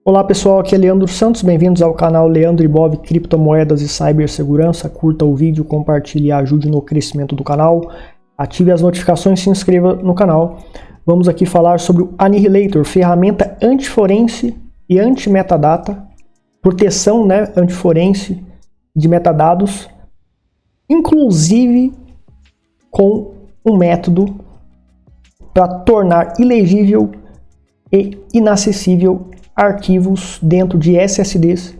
Olá pessoal, aqui é Leandro Santos, bem-vindos ao canal Leandro e Bob Criptomoedas e Cibersegurança. Curta o vídeo, compartilhe e ajude no crescimento do canal. Ative as notificações e se inscreva no canal. Vamos aqui falar sobre o Annihilator, ferramenta antiforense e anti-metadata, proteção antiforense de metadados, inclusive com um método para tornar ilegível e inacessível arquivos dentro de SSDs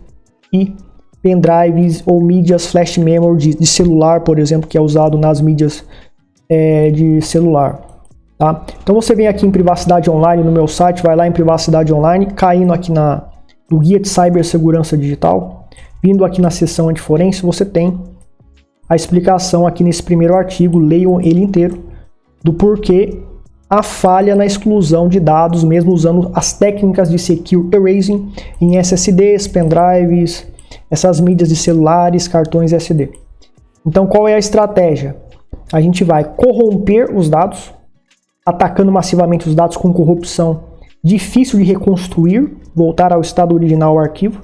e pendrives ou mídias flash memory de celular, por exemplo, que é usado nas mídias de celular. Tá? Então você vem aqui em privacidade online no meu site, vai lá em privacidade online, caindo aqui no guia de cibersegurança digital, vindo aqui na seção antiforense, você tem a explicação aqui nesse primeiro artigo, leiam ele inteiro, do porquê a falha na exclusão de dados, mesmo usando as técnicas de Secure Erasing em SSDs, pendrives, essas mídias de celulares, cartões SD. Então, qual é a estratégia? A gente vai corromper os dados, atacando massivamente os dados com corrupção, difícil de reconstruir, voltar ao estado original o arquivo,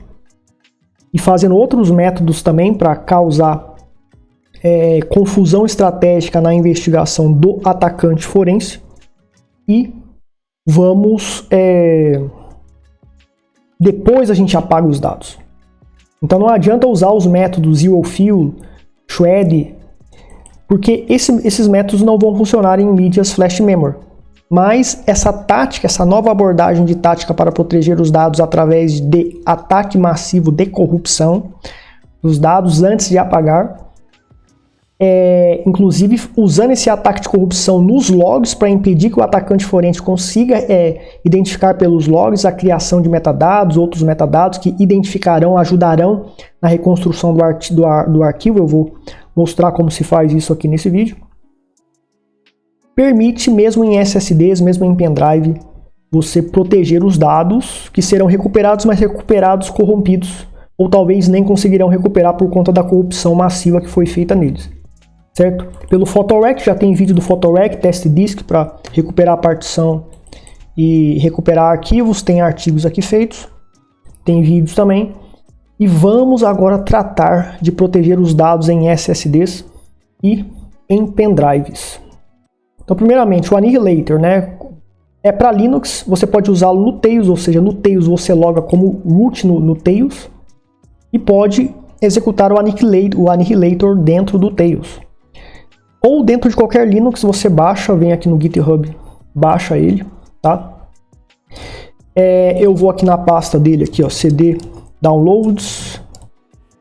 e fazendo outros métodos também para causar confusão estratégica na investigação do atacante forense. E vamos depois a gente apaga os dados. Então não adianta usar os métodos ZeroFill, Shred, porque esses métodos não vão funcionar em mídias flash memory. Mas essa tática, essa nova abordagem de tática para proteger os dados através de ataque massivo de corrupção dos dados antes de apagar, inclusive usando esse ataque de corrupção nos logs para impedir que o atacante forense consiga identificar pelos logs a criação de metadados, outros metadados que identificarão, ajudarão na reconstrução do arquivo. Eu vou mostrar como se faz isso aqui nesse vídeo. Permite, mesmo em SSDs, mesmo em pendrive, você proteger os dados que serão recuperados, mas recuperados corrompidos, ou talvez nem conseguirão recuperar por conta da corrupção massiva que foi feita neles. Certo? Pelo Photorec, já tem vídeo do Photorec, test disk para recuperar a partição e recuperar arquivos, tem artigos aqui feitos, tem vídeos também. E vamos agora tratar de proteger os dados em SSDs e em pendrives. Então, primeiramente, o Annihilator, é para Linux, você pode usá-lo no Tails, ou seja, no Tails você loga como root no Tails e pode executar o Annihilator dentro do Tails. Ou dentro de qualquer Linux você baixa, vem aqui no GitHub, baixa ele, tá? Eu vou aqui na pasta dele, aqui, ó, CD Downloads,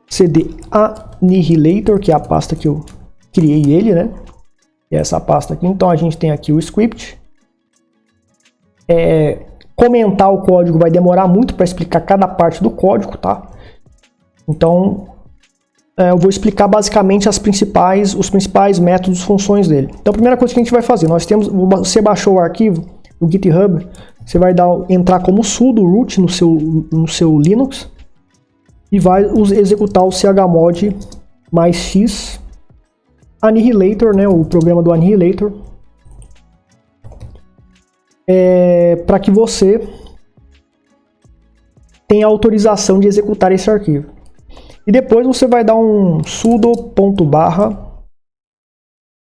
CD Annihilator, que é a pasta que eu criei ele, né? É essa pasta aqui. Então a gente tem aqui o script. Comentar o código vai demorar muito para explicar cada parte do código, tá? Então eu vou explicar basicamente os principais métodos, funções dele. Então a primeira coisa que a gente vai fazer, você baixou o arquivo no GitHub, você vai entrar como sudo root no seu Linux e vai executar o chmod mais x Annihilator, o programa do Annihilator, para que você tenha autorização de executar esse arquivo. E depois você vai dar um sudo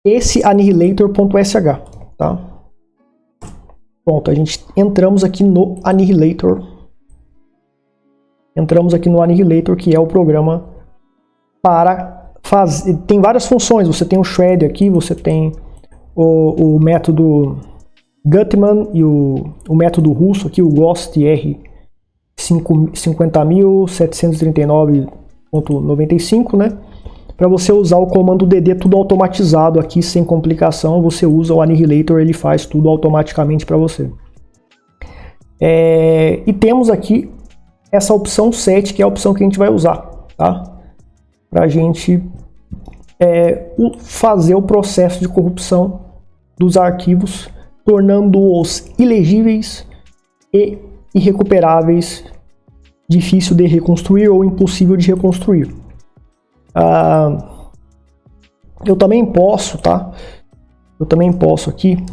esse annihilator.sh, tá? Pronto, a gente entramos aqui no Annihilator. Que é o programa para fazer. Tem várias funções. Você tem o Shred aqui, você tem o método Gutman e o método russo aqui, o GhostR 50.739.95, para você usar o comando dd tudo automatizado aqui, sem complicação. Você usa o Annihilator, ele faz tudo automaticamente para você. E temos aqui essa opção 7, que é a opção que a gente vai usar, tá? Para a gente fazer o processo de corrupção dos arquivos, tornando-os ilegíveis e irrecuperáveis, difícil de reconstruir ou impossível de reconstruir. Eu também posso, tá? Eu também posso aqui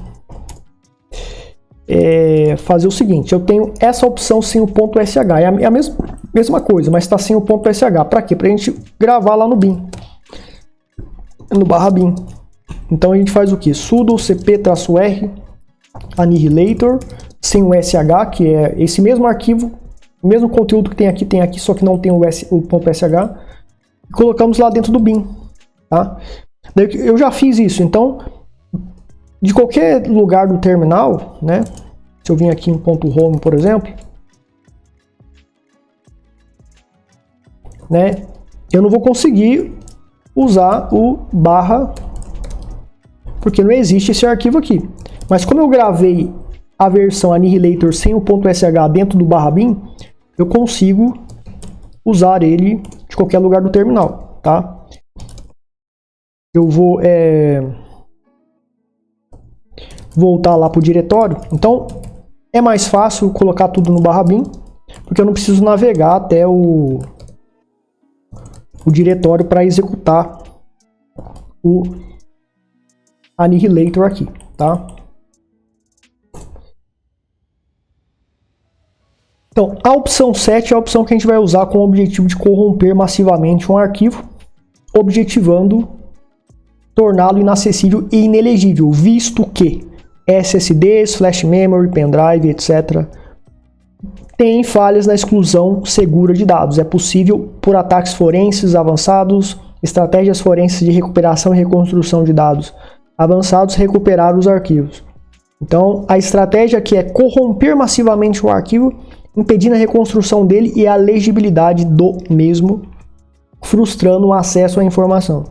fazer o seguinte: eu tenho essa opção sem o ponto .sh, é a mesma coisa, mas está sem o ponto .sh. Para quê? Para a gente gravar lá no bin, no /bin. Então a gente faz o que? Sudo cp-r annihilator sem o sh, que é esse mesmo arquivo, o mesmo conteúdo que tem aqui, só que não tem o ponto .sh, e colocamos lá dentro do bin, tá? Eu já fiz isso, então de qualquer lugar do terminal, né? Se eu vim aqui em .home, por exemplo, né? Eu não vou conseguir usar o barra, porque não existe esse arquivo aqui. Mas como eu gravei a versão Annihilator sem o ponto .sh dentro do /bin, eu consigo usar ele de qualquer lugar do terminal, tá? Eu vou voltar lá para o diretório. Então é mais fácil colocar tudo no /bin, porque eu não preciso navegar até o diretório para executar o Annihilator aqui, tá? Então, a opção 7 é a opção que a gente vai usar com o objetivo de corromper massivamente um arquivo, objetivando torná-lo inacessível e inelegível, visto que SSDs, flash memory, pendrive, etc. tem falhas na exclusão segura de dados. É possível, por ataques forenses avançados, estratégias forenses de recuperação e reconstrução de dados avançados, recuperar os arquivos. Então, a estratégia aqui é corromper massivamente o arquivo, impedindo a reconstrução dele e a legibilidade do mesmo, frustrando o acesso à informação.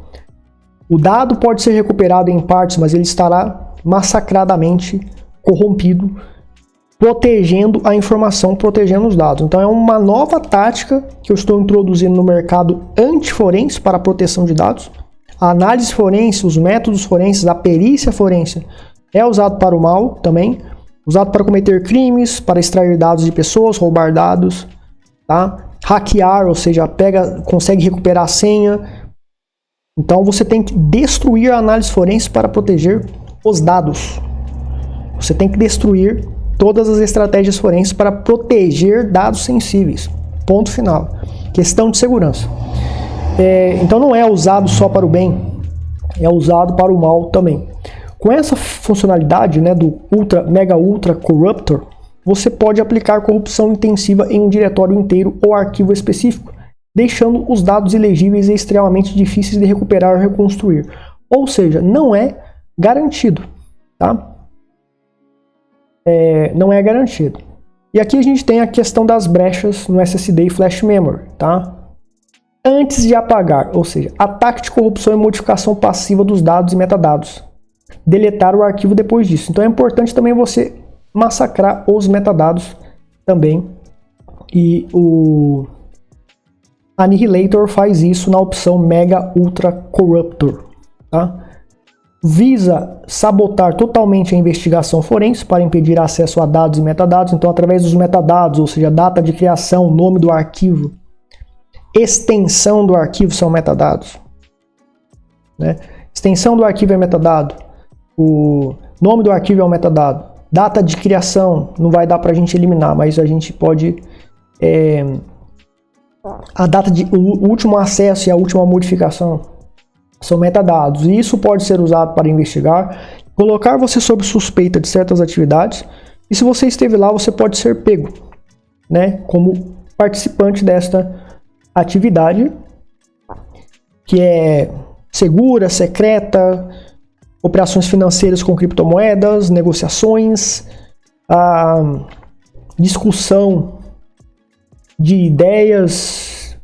O dado pode ser recuperado em partes, mas ele estará massacradamente corrompido, protegendo a informação, protegendo os dados. Então é uma nova tática que eu estou introduzindo no mercado antiforense para a proteção de dados. A análise forense, os métodos forenses, a perícia forense é usado para o mal também, usado para cometer crimes, para extrair dados de pessoas, roubar dados, tá? Hackear, ou seja, consegue recuperar a senha. Então você tem que destruir a análise forense para proteger os dados. Você tem que destruir todas as estratégias forenses para proteger dados sensíveis. Ponto final. Questão de segurança. Então não é usado só para o bem, é usado para o mal também. Com essa funcionalidade, né, do Mega Ultra Corruptor, você pode aplicar corrupção intensiva em um diretório inteiro ou arquivo específico, deixando os dados ilegíveis e extremamente difíceis de recuperar ou reconstruir. Ou seja, não é garantido, tá? Não é garantido. E aqui a gente tem a questão das brechas no SSD e flash memory, tá? Antes de apagar, ou seja, ataque de corrupção e modificação passiva dos dados e metadados. Deletar o arquivo depois disso. Então é importante também você massacrar os metadados também. E o Annihilator faz isso na opção Mega Ultra Corruptor, tá? Visa sabotar totalmente a investigação forense para impedir acesso a dados e metadados. Então, através dos metadados, ou seja, data de criação, nome do arquivo, extensão do arquivo são metadados, né? Extensão do arquivo é metadado, o nome do arquivo é um metadado, data de criação não vai dar para a gente eliminar, mas a gente pode a data de o último acesso e a última modificação são metadados, e isso pode ser usado para investigar, colocar você sob suspeita de certas atividades, e se você esteve lá, você pode ser pego, né, como participante desta atividade, que é segura, secreta, operações financeiras com criptomoedas, negociações, a discussão de ideias,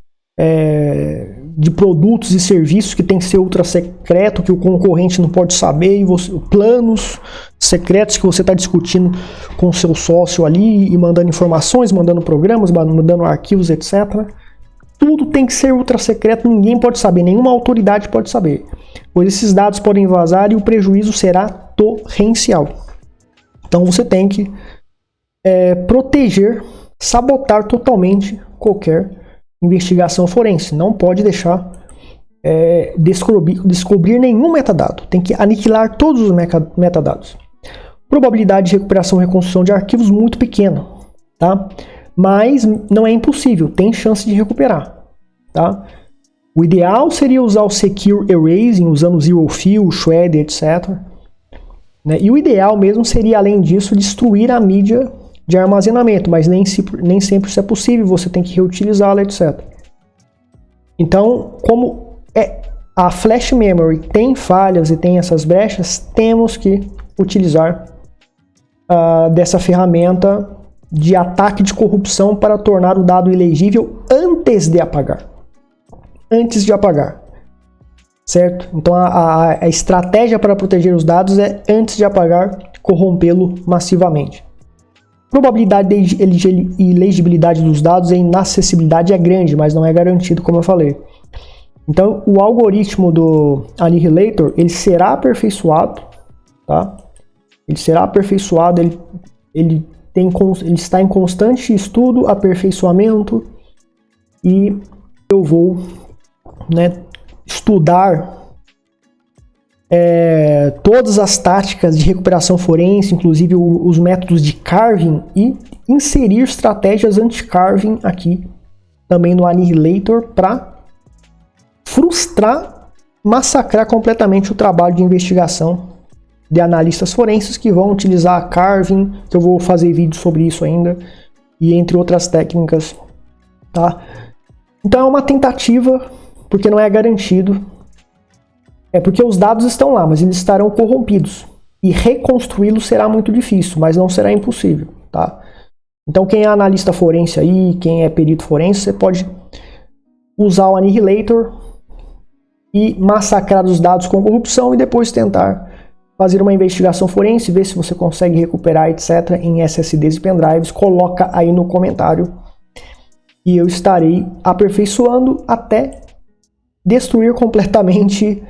de produtos e serviços que tem que ser ultra secreto, que o concorrente não pode saber, e planos secretos que você está discutindo com o seu sócio ali e mandando informações, mandando programas, mandando arquivos, etc. Tudo tem que ser ultra secreto, ninguém pode saber, nenhuma autoridade pode saber, pois esses dados podem vazar e o prejuízo será torrencial. Então você tem que proteger, sabotar totalmente qualquer investigação forense. Não pode deixar descobrir nenhum metadado. Tem que aniquilar todos os metadados. Probabilidade de recuperação e reconstrução de arquivos muito pequena, tá? Mas não é impossível, tem chance de recuperar, tá? O ideal seria usar o Secure Erasing, usando Zero Fill, Shred, etc. Né? E o ideal mesmo seria, além disso, destruir a mídia de armazenamento, mas nem sempre isso é possível, você tem que reutilizá-la, etc. Então, como a Flash Memory tem falhas e tem essas brechas, temos que utilizar dessa ferramenta de ataque de corrupção para tornar o dado ilegível antes de apagar. Antes de apagar. Certo? Então a estratégia para proteger os dados é, antes de apagar, corrompê-lo massivamente. Probabilidade de ilegibilidade dos dados e inacessibilidade é grande, mas não é garantido, como eu falei. Então o algoritmo do Annihilator, ele será aperfeiçoado, tá? Ele será aperfeiçoado, ele está em constante estudo, aperfeiçoamento, e eu vou, né, estudar todas as táticas de recuperação forense, inclusive os métodos de carving, e inserir estratégias anti-carving aqui também no Annihilator para frustrar, massacrar completamente o trabalho de investigação de analistas forenses que vão utilizar a carving, que eu vou fazer vídeo sobre isso ainda, e entre outras técnicas, tá? Então é uma tentativa, porque não é garantido. É porque os dados estão lá, mas eles estarão corrompidos. E reconstruí-los será muito difícil, mas não será impossível, tá? Então quem é analista forense aí, quem é perito forense, você pode usar o Annihilator e massacrar os dados com corrupção e depois tentar fazer uma investigação forense, ver se você consegue recuperar, etc., em SSDs e pendrives. Coloca aí no comentário e eu estarei aperfeiçoando até destruir completamente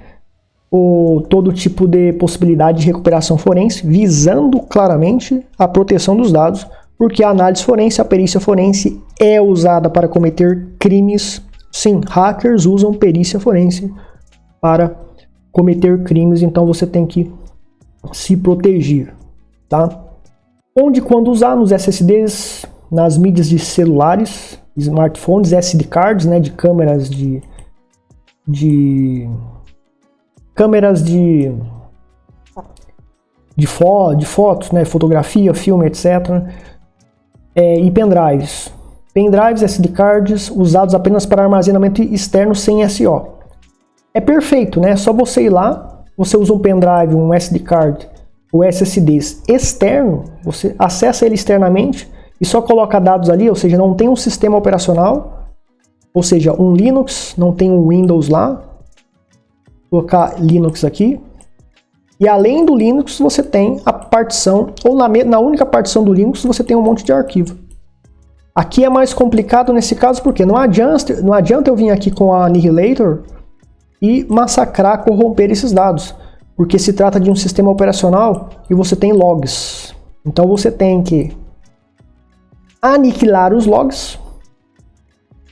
todo tipo de possibilidade de recuperação forense, visando claramente a proteção dos dados, porque a análise forense, a perícia forense é usada para cometer crimes. Sim, hackers usam perícia forense para cometer crimes, então você tem que se proteger, tá? Onde e quando usar? Nos SSDs, nas mídias de celulares, smartphones, SD cards, né, de câmeras câmeras de fotos, né, fotografia, filme, etc. E pendrives. Pendrives, SD cards, usados apenas para armazenamento externo sem SO. É perfeito, né? É só você ir lá, você usa um pendrive, um SD card, ou SSDs externo, você acessa ele externamente e só coloca dados ali, ou seja, não tem um sistema operacional, ou seja, um Linux, não tem um Windows lá. Vou colocar Linux aqui. E além do Linux, você tem a partição, ou na única partição do Linux, você tem um monte de arquivo. Aqui é mais complicado nesse caso, porque não adianta eu vir aqui com a Annihilator e massacrar, corromper esses dados, porque se trata de um sistema operacional e você tem logs. Então você tem que aniquilar os logs,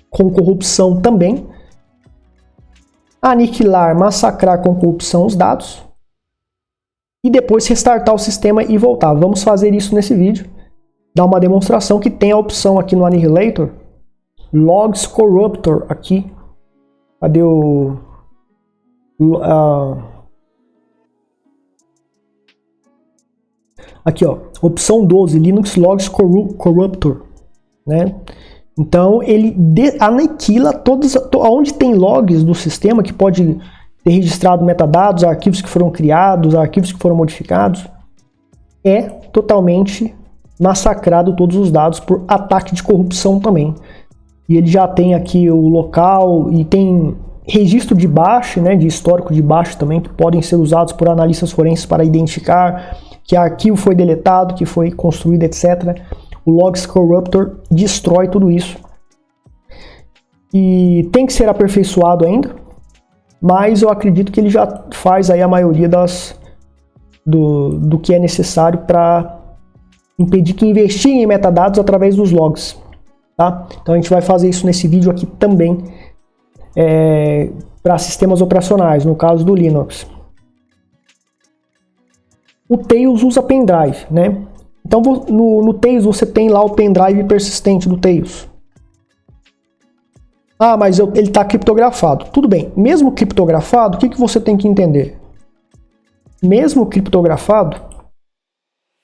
com corrupção também, aniquilar, massacrar com corrupção os dados, e depois restartar o sistema e voltar. Vamos fazer isso nesse vídeo, dar uma demonstração que tem a opção aqui no Annihilator, Logs Corruptor, aqui. Cadê o... aqui, ó, opção 12, Linux Logs Corruptor, né? Então ele aniquila onde tem logs do sistema, que pode ter registrado metadados, arquivos que foram criados, arquivos que foram modificados, é totalmente massacrado todos os dados por ataque de corrupção também. E ele já tem aqui o local e tem registro de bash, né, de histórico de bash também, que podem ser usados por analistas forenses para identificar que arquivo foi deletado, que foi construído, etc. O Logs Corruptor destrói tudo isso. E tem que ser aperfeiçoado ainda, mas eu acredito que ele já faz aí a maioria do que é necessário para impedir que investiguem em metadados através dos logs. Tá? Então a gente vai fazer isso nesse vídeo aqui também, para sistemas operacionais, no caso do Linux. o Tails usa pendrive, né? Então no Tails você tem lá o pendrive persistente do Tails. Ah, mas ele está criptografado. Tudo bem, mesmo criptografado, o que você tem que entender? Mesmo criptografado,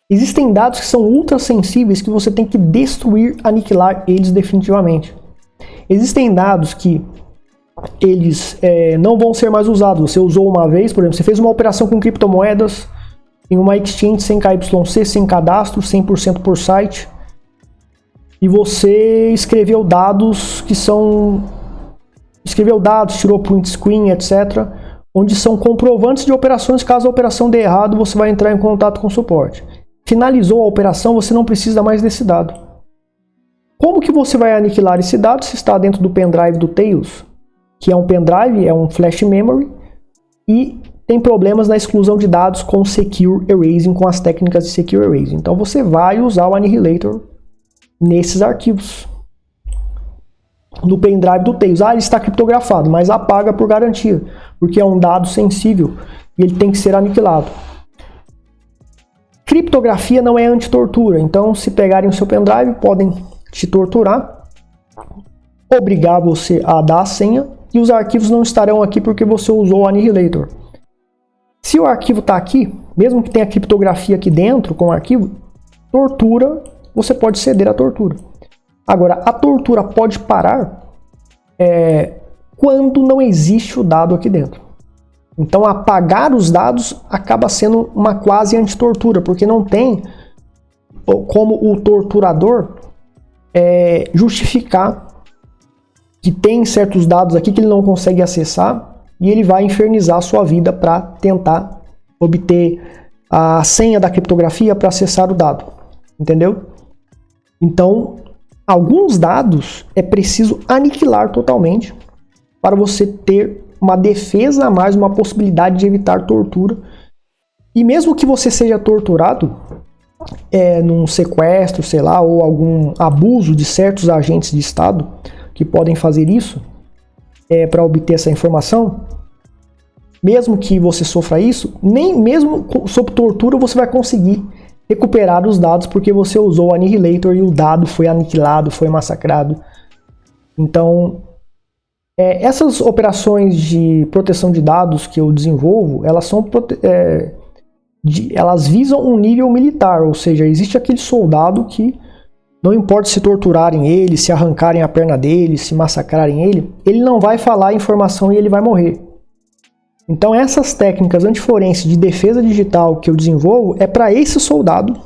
existem dados que são ultra sensíveis que você tem que destruir, aniquilar eles definitivamente. Existem dados que eles não vão ser mais usados. Você usou uma vez, por exemplo, você fez uma operação com criptomoedas em uma exchange sem KYC, sem cadastro, 100% por site, e você escreveu dados que são... tirou print screen, etc., onde são comprovantes de operações. Caso a operação dê errado, você vai entrar em contato com o suporte. Finalizou a operação, você não precisa mais desse dado. Como que você vai aniquilar esse dado se está dentro do pendrive do Tails? Que é um pendrive, é um flash memory, e tem problemas na exclusão de dados com Secure Erasing, com as técnicas de Secure Erasing. Então você vai usar o Annihilator nesses arquivos. No pendrive do Tails. Ah, ele está criptografado, mas apaga por garantia, porque é um dado sensível e ele tem que ser aniquilado. Criptografia não é anti-tortura, então se pegarem o seu pendrive, podem te torturar, obrigar você a dar a senha, e os arquivos não estarão aqui porque você usou o Annihilator. Se o arquivo está aqui, mesmo que tenha criptografia aqui dentro com o arquivo, tortura, você pode ceder à tortura. Agora, a tortura pode parar quando não existe o dado aqui dentro. Então, apagar os dados acaba sendo uma quase anti-tortura, porque não tem como o torturador justificar que tem certos dados aqui que ele não consegue acessar, e ele vai infernizar a sua vida para tentar obter a senha da criptografia para acessar o dado. Entendeu? Então, alguns dados é preciso aniquilar totalmente para você ter uma defesa a mais, uma possibilidade de evitar tortura. E mesmo que você seja torturado num sequestro, sei lá, ou algum abuso de certos agentes de Estado que podem fazer isso para obter essa informação, mesmo que você sofra isso, nem mesmo sob tortura você vai conseguir recuperar os dados, porque você usou o Annihilator e o dado foi aniquilado, foi massacrado. Então, essas operações de proteção de dados que eu desenvolvo, elas visam um nível militar, ou seja, existe aquele soldado que, não importa se torturarem ele, se arrancarem a perna dele, se massacrarem ele não vai falar a informação e ele vai morrer. Então essas técnicas antiforense de defesa digital que eu desenvolvo é para esse soldado,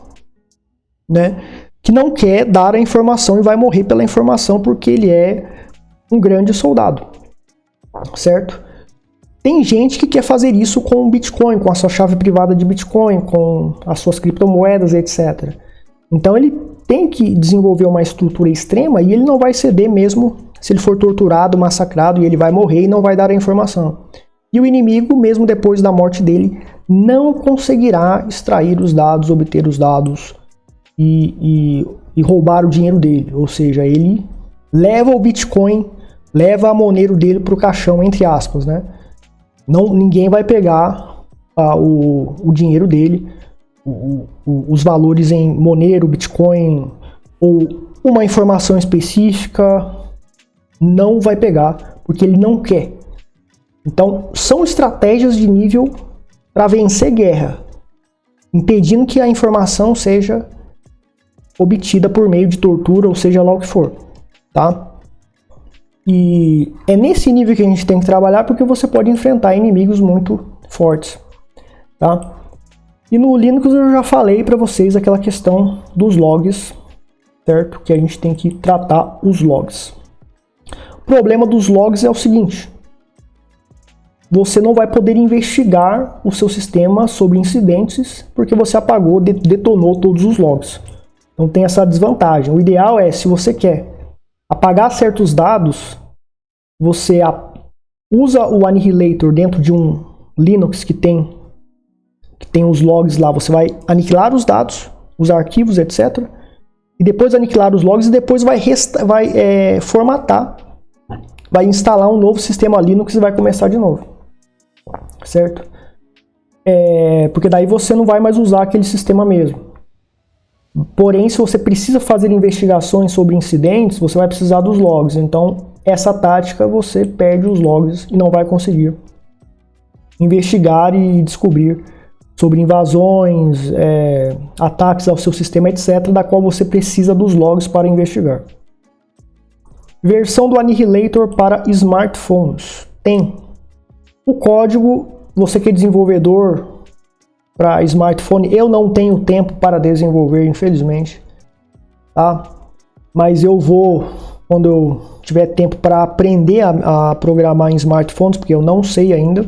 né, que não quer dar a informação e vai morrer pela informação porque ele é um grande soldado, certo? Tem gente que quer fazer isso com o Bitcoin, com a sua chave privada de Bitcoin, com as suas criptomoedas, etc. Então ele tem que desenvolver uma estrutura extrema e ele não vai ceder mesmo se ele for torturado, massacrado, e ele vai morrer e não vai dar a informação. E o inimigo, mesmo depois da morte dele, não conseguirá extrair os dados, obter os dados e roubar o dinheiro dele. Ou seja, ele leva o Bitcoin, leva a Monero dele para o caixão, entre aspas, né? Ninguém vai pegar o dinheiro dele, os valores em Monero, Bitcoin ou uma informação específica, não vai pegar, porque ele não quer. Então, são estratégias de nível para vencer guerra, impedindo que a informação seja obtida por meio de tortura, ou seja lá o que for, tá? E é nesse nível que a gente tem que trabalhar, porque você pode enfrentar inimigos muito fortes, tá? E no Linux eu já falei para vocês aquela questão dos logs, certo? Que a gente tem que tratar os logs. O problema dos logs é o seguinte: você não vai poder investigar o seu sistema sobre incidentes porque você apagou, detonou todos os logs. Então tem essa desvantagem. O ideal é, se você quer apagar certos dados, você usa o Annihilator dentro de um Linux que tem os logs lá. Você vai aniquilar os dados, os arquivos, etc. E depois aniquilar os logs e depois vai formatar, vai instalar um novo sistema Linux e vai começar de novo. Certo? porque daí você não vai mais usar aquele sistema mesmo. Porém, se você precisa fazer investigações sobre incidentes, você vai precisar dos logs. Então, essa tática você perde os logs e não vai conseguir investigar e descobrir sobre invasões, ataques ao seu sistema, etc., da qual você precisa dos logs para investigar. Versão do Annihilator para smartphones. Tem o código, você que é desenvolvedor para smartphone, eu não tenho tempo para desenvolver, infelizmente, tá? Mas eu vou, quando eu tiver tempo para aprender a programar em smartphones, porque eu não sei ainda,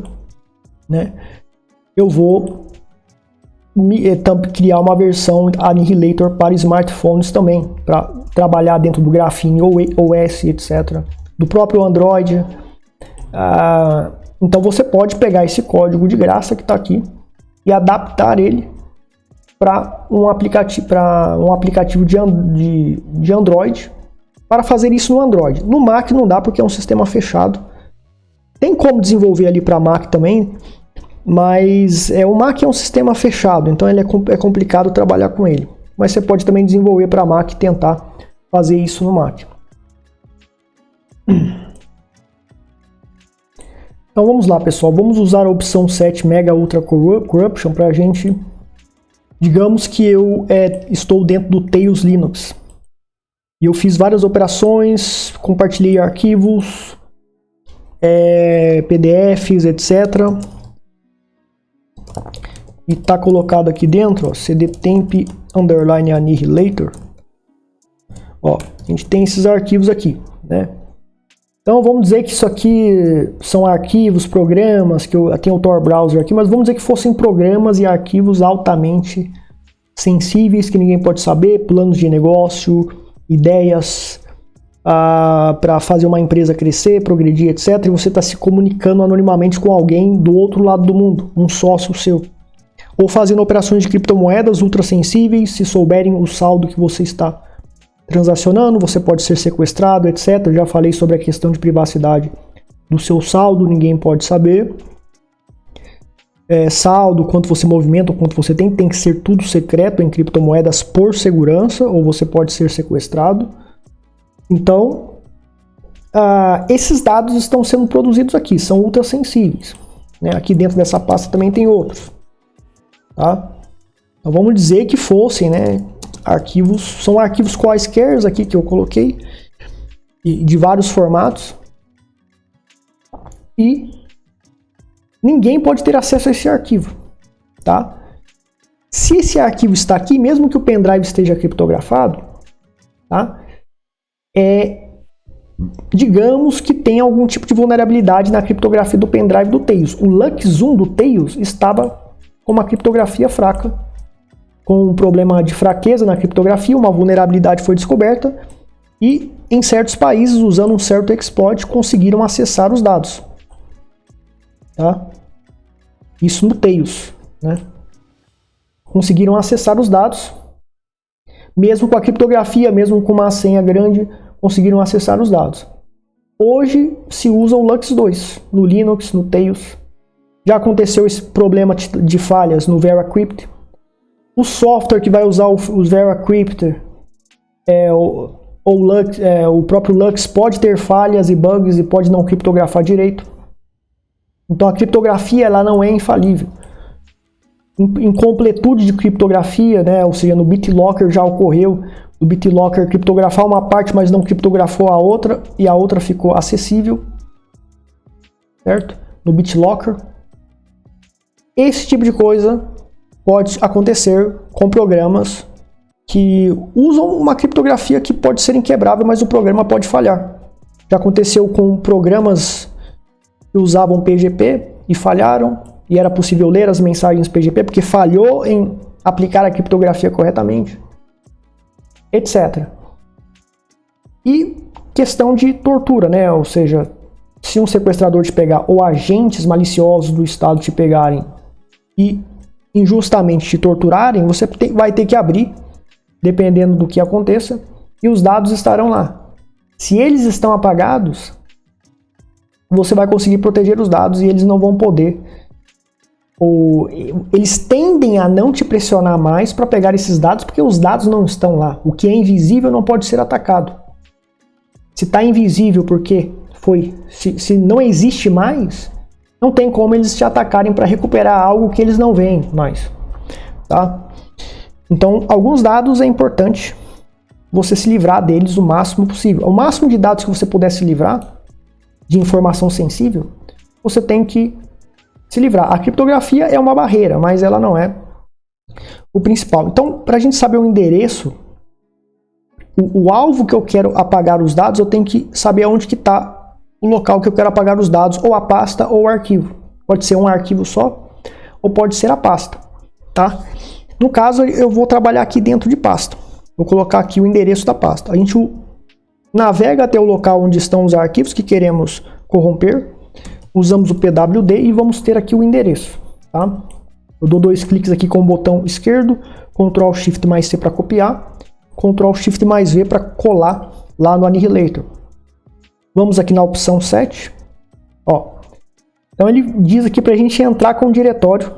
né? Eu vou criar uma versão Annihilator para smartphones também, para trabalhar dentro do Graphene OS, etc., do próprio Android. Então você pode pegar esse código de graça que está aqui e adaptar ele para um aplicativo de Android, para fazer isso no Android. No Mac não dá porque é um sistema fechado. Tem como desenvolver ali para Mac também, mas o Mac é um sistema fechado, então ele é complicado trabalhar com ele. Mas você pode também desenvolver para Mac e tentar fazer isso no Mac. Então vamos lá, pessoal. Vamos usar a opção 7 Mega Ultra Corruption para a gente... Digamos que eu estou dentro do Tails Linux. E eu fiz várias operações, compartilhei arquivos, PDFs, etc. E está colocado aqui dentro, ó, cdtemp underline annihilator. Ó, a gente tem esses arquivos aqui, né? Então vamos dizer que isso aqui são arquivos, programas, que eu tenho o Tor Browser aqui, mas vamos dizer que fossem programas e arquivos altamente sensíveis, que ninguém pode saber, planos de negócio, ideias para fazer uma empresa crescer, progredir, etc. E você está se comunicando anonimamente com alguém do outro lado do mundo, um sócio seu. Ou fazendo operações de criptomoedas ultra sensíveis, se souberem o saldo que você está transacionando, você pode ser sequestrado, etc. Eu já falei sobre a questão de privacidade do seu saldo, ninguém pode saber. Saldo, quanto você movimenta, quanto você tem que ser tudo secreto em criptomoedas por segurança, ou você pode ser sequestrado. Então, esses dados estão sendo produzidos aqui, são ultra sensíveis, né? Aqui dentro dessa pasta também tem outros, tá? Então vamos dizer que fossem, né, arquivos, são arquivos quaisquer aqui que eu coloquei, de vários formatos, e ninguém pode ter acesso a esse arquivo, tá? Se esse arquivo está aqui, mesmo que o pendrive esteja criptografado, tá? Digamos que tem algum tipo de vulnerabilidade na criptografia do pendrive do Tails. O LuxZoom do Tails estava com uma criptografia fraca, com um problema de fraqueza na criptografia, uma vulnerabilidade foi descoberta e em certos países, usando um certo exploit, conseguiram acessar os dados. Tá? Isso no Tails, né? Conseguiram acessar os dados, mesmo com a criptografia, mesmo com uma senha grande, conseguiram acessar os dados. Hoje se usa o Lux 2 no Linux, no Tails. Já aconteceu esse problema de falhas no VeraCrypt. O software que vai usar o VeraCrypt, o próprio Lux, pode ter falhas e bugs e pode não criptografar direito. Então a criptografia ela não é infalível. Em completude de criptografia, né, ou seja, no BitLocker já ocorreu o BitLocker criptografar uma parte, mas não criptografou a outra, e a outra ficou acessível, certo? No BitLocker. Esse tipo de coisa pode acontecer com programas que usam uma criptografia que pode ser inquebrável, mas o programa pode falhar. Já aconteceu com programas que usavam PGP e falharam, e era possível ler as mensagens PGP porque falhou em aplicar a criptografia corretamente, etc. E questão de tortura, né? Ou seja, se um sequestrador te pegar ou agentes maliciosos do Estado te pegarem e injustamente te torturarem, você vai ter que abrir, dependendo do que aconteça, e os dados estarão lá. Se eles estão apagados, você vai conseguir proteger os dados e eles não vão poder eles tendem a não te pressionar mais para pegar esses dados, porque os dados não estão lá. O que é invisível não pode ser atacado. Se está invisível porque se não existe mais, não tem como eles te atacarem para recuperar algo que eles não veem mais, tá? Então, alguns dados é importante você se livrar deles o máximo possível. O máximo de dados que você puder se livrar, de informação sensível, você tem que se livrar. A criptografia é uma barreira, mas ela não é o principal. Então, para a gente saber o endereço, o alvo que eu quero apagar os dados, eu tenho que saber onde que está o local que eu quero apagar os dados, ou a pasta ou o arquivo. Pode ser um arquivo só, ou pode ser a pasta, tá? No caso, eu vou trabalhar aqui dentro de pasta. Vou colocar aqui o endereço da pasta. A gente navega até o local onde estão os arquivos que queremos corromper, usamos o PWD e vamos ter aqui o endereço, tá? Eu dou 2 cliques aqui com o botão esquerdo, Ctrl Shift mais C para copiar, Ctrl Shift mais V para colar lá no Annihilator. Vamos aqui na opção 7, ó. Então ele diz aqui para a gente entrar com o diretório,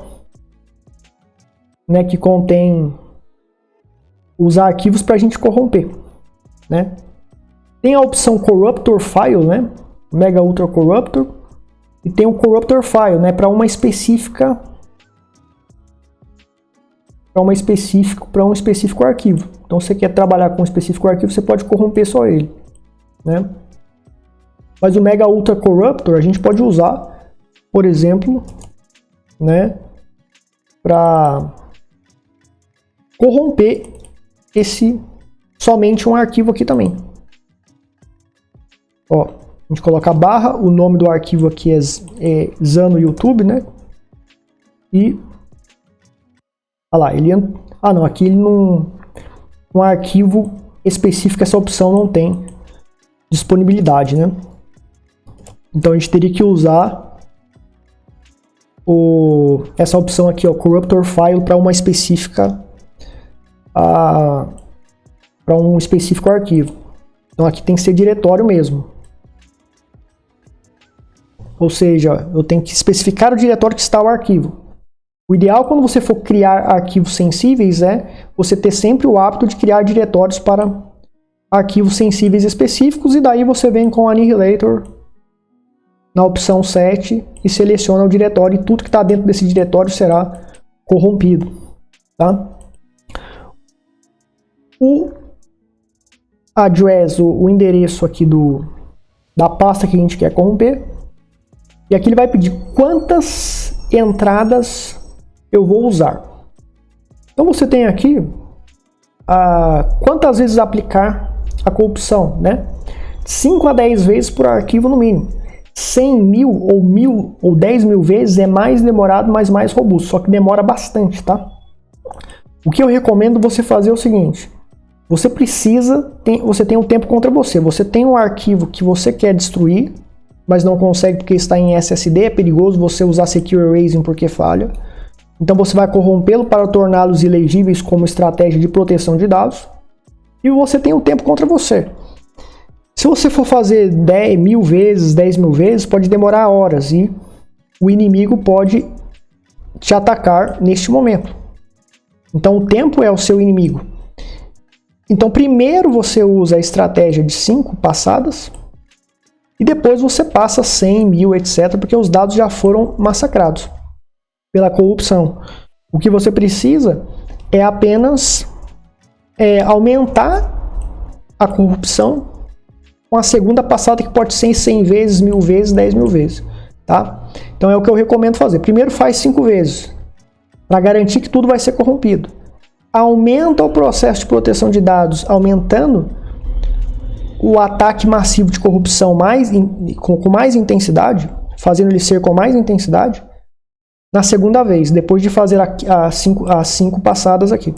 né, que contém os arquivos para a gente corromper, né? Tem a opção Corruptor File, né, Mega Ultra Corruptor, e tem o Corruptor File, né, para um específico arquivo. Então, se você quer trabalhar com um específico arquivo, você pode corromper só ele, né? Mas o Mega Ultra Corruptor a gente pode usar, por exemplo, né, para corromper somente um arquivo aqui também. Ó, a gente coloca a barra, o nome do arquivo aqui é Zano YouTube, né? E olha lá, não, aqui ele não, um arquivo específico, essa opção não tem disponibilidade, né? Então a gente teria que usar essa opção aqui, ó, Corruptor File, para uma específica para um específico arquivo. Então aqui tem que ser diretório mesmo. Ou seja, eu tenho que especificar o diretório que está o arquivo. O ideal quando você for criar arquivos sensíveis é você ter sempre o hábito de criar diretórios para arquivos sensíveis específicos, e daí você vem com o Annihilator na opção 7 e seleciona o diretório, e tudo que está dentro desse diretório será corrompido, tá? O address, o endereço aqui da pasta que a gente quer corromper, e aqui ele vai pedir quantas entradas eu vou usar. Então você tem aqui quantas vezes aplicar a corrupção, né? 5 a 10 vezes por arquivo no mínimo. 100 mil ou 1000 ou 10 mil vezes é mais demorado, mas mais robusto, só que demora bastante, tá? O que eu recomendo você fazer é o seguinte: você tem um tempo contra você. Você tem um arquivo que você quer destruir, mas não consegue porque está em SSD, é perigoso você usar Secure Erasing porque falha. Então você vai corrompê-lo para torná-los ilegíveis como estratégia de proteção de dados. E você tem o tempo contra você. Se você for fazer 10 mil vezes, 10 mil vezes, pode demorar horas e o inimigo pode te atacar neste momento. Então o tempo é o seu inimigo. Então primeiro você usa a estratégia de 5 passadas e depois você passa 100, 1000, etc. porque os dados já foram massacrados pela corrupção. O que você precisa é apenas aumentar a corrupção com a segunda passada, que pode ser 100 vezes, 1000 vezes, 10 mil vezes, tá? Então é o que eu recomendo fazer. Primeiro faz 5 vezes, para garantir que tudo vai ser corrompido. Aumenta o processo de proteção de dados, aumentando o ataque massivo de corrupção com mais intensidade, fazendo ele ser com mais intensidade, na segunda vez, depois de fazer as 5 passadas aqui.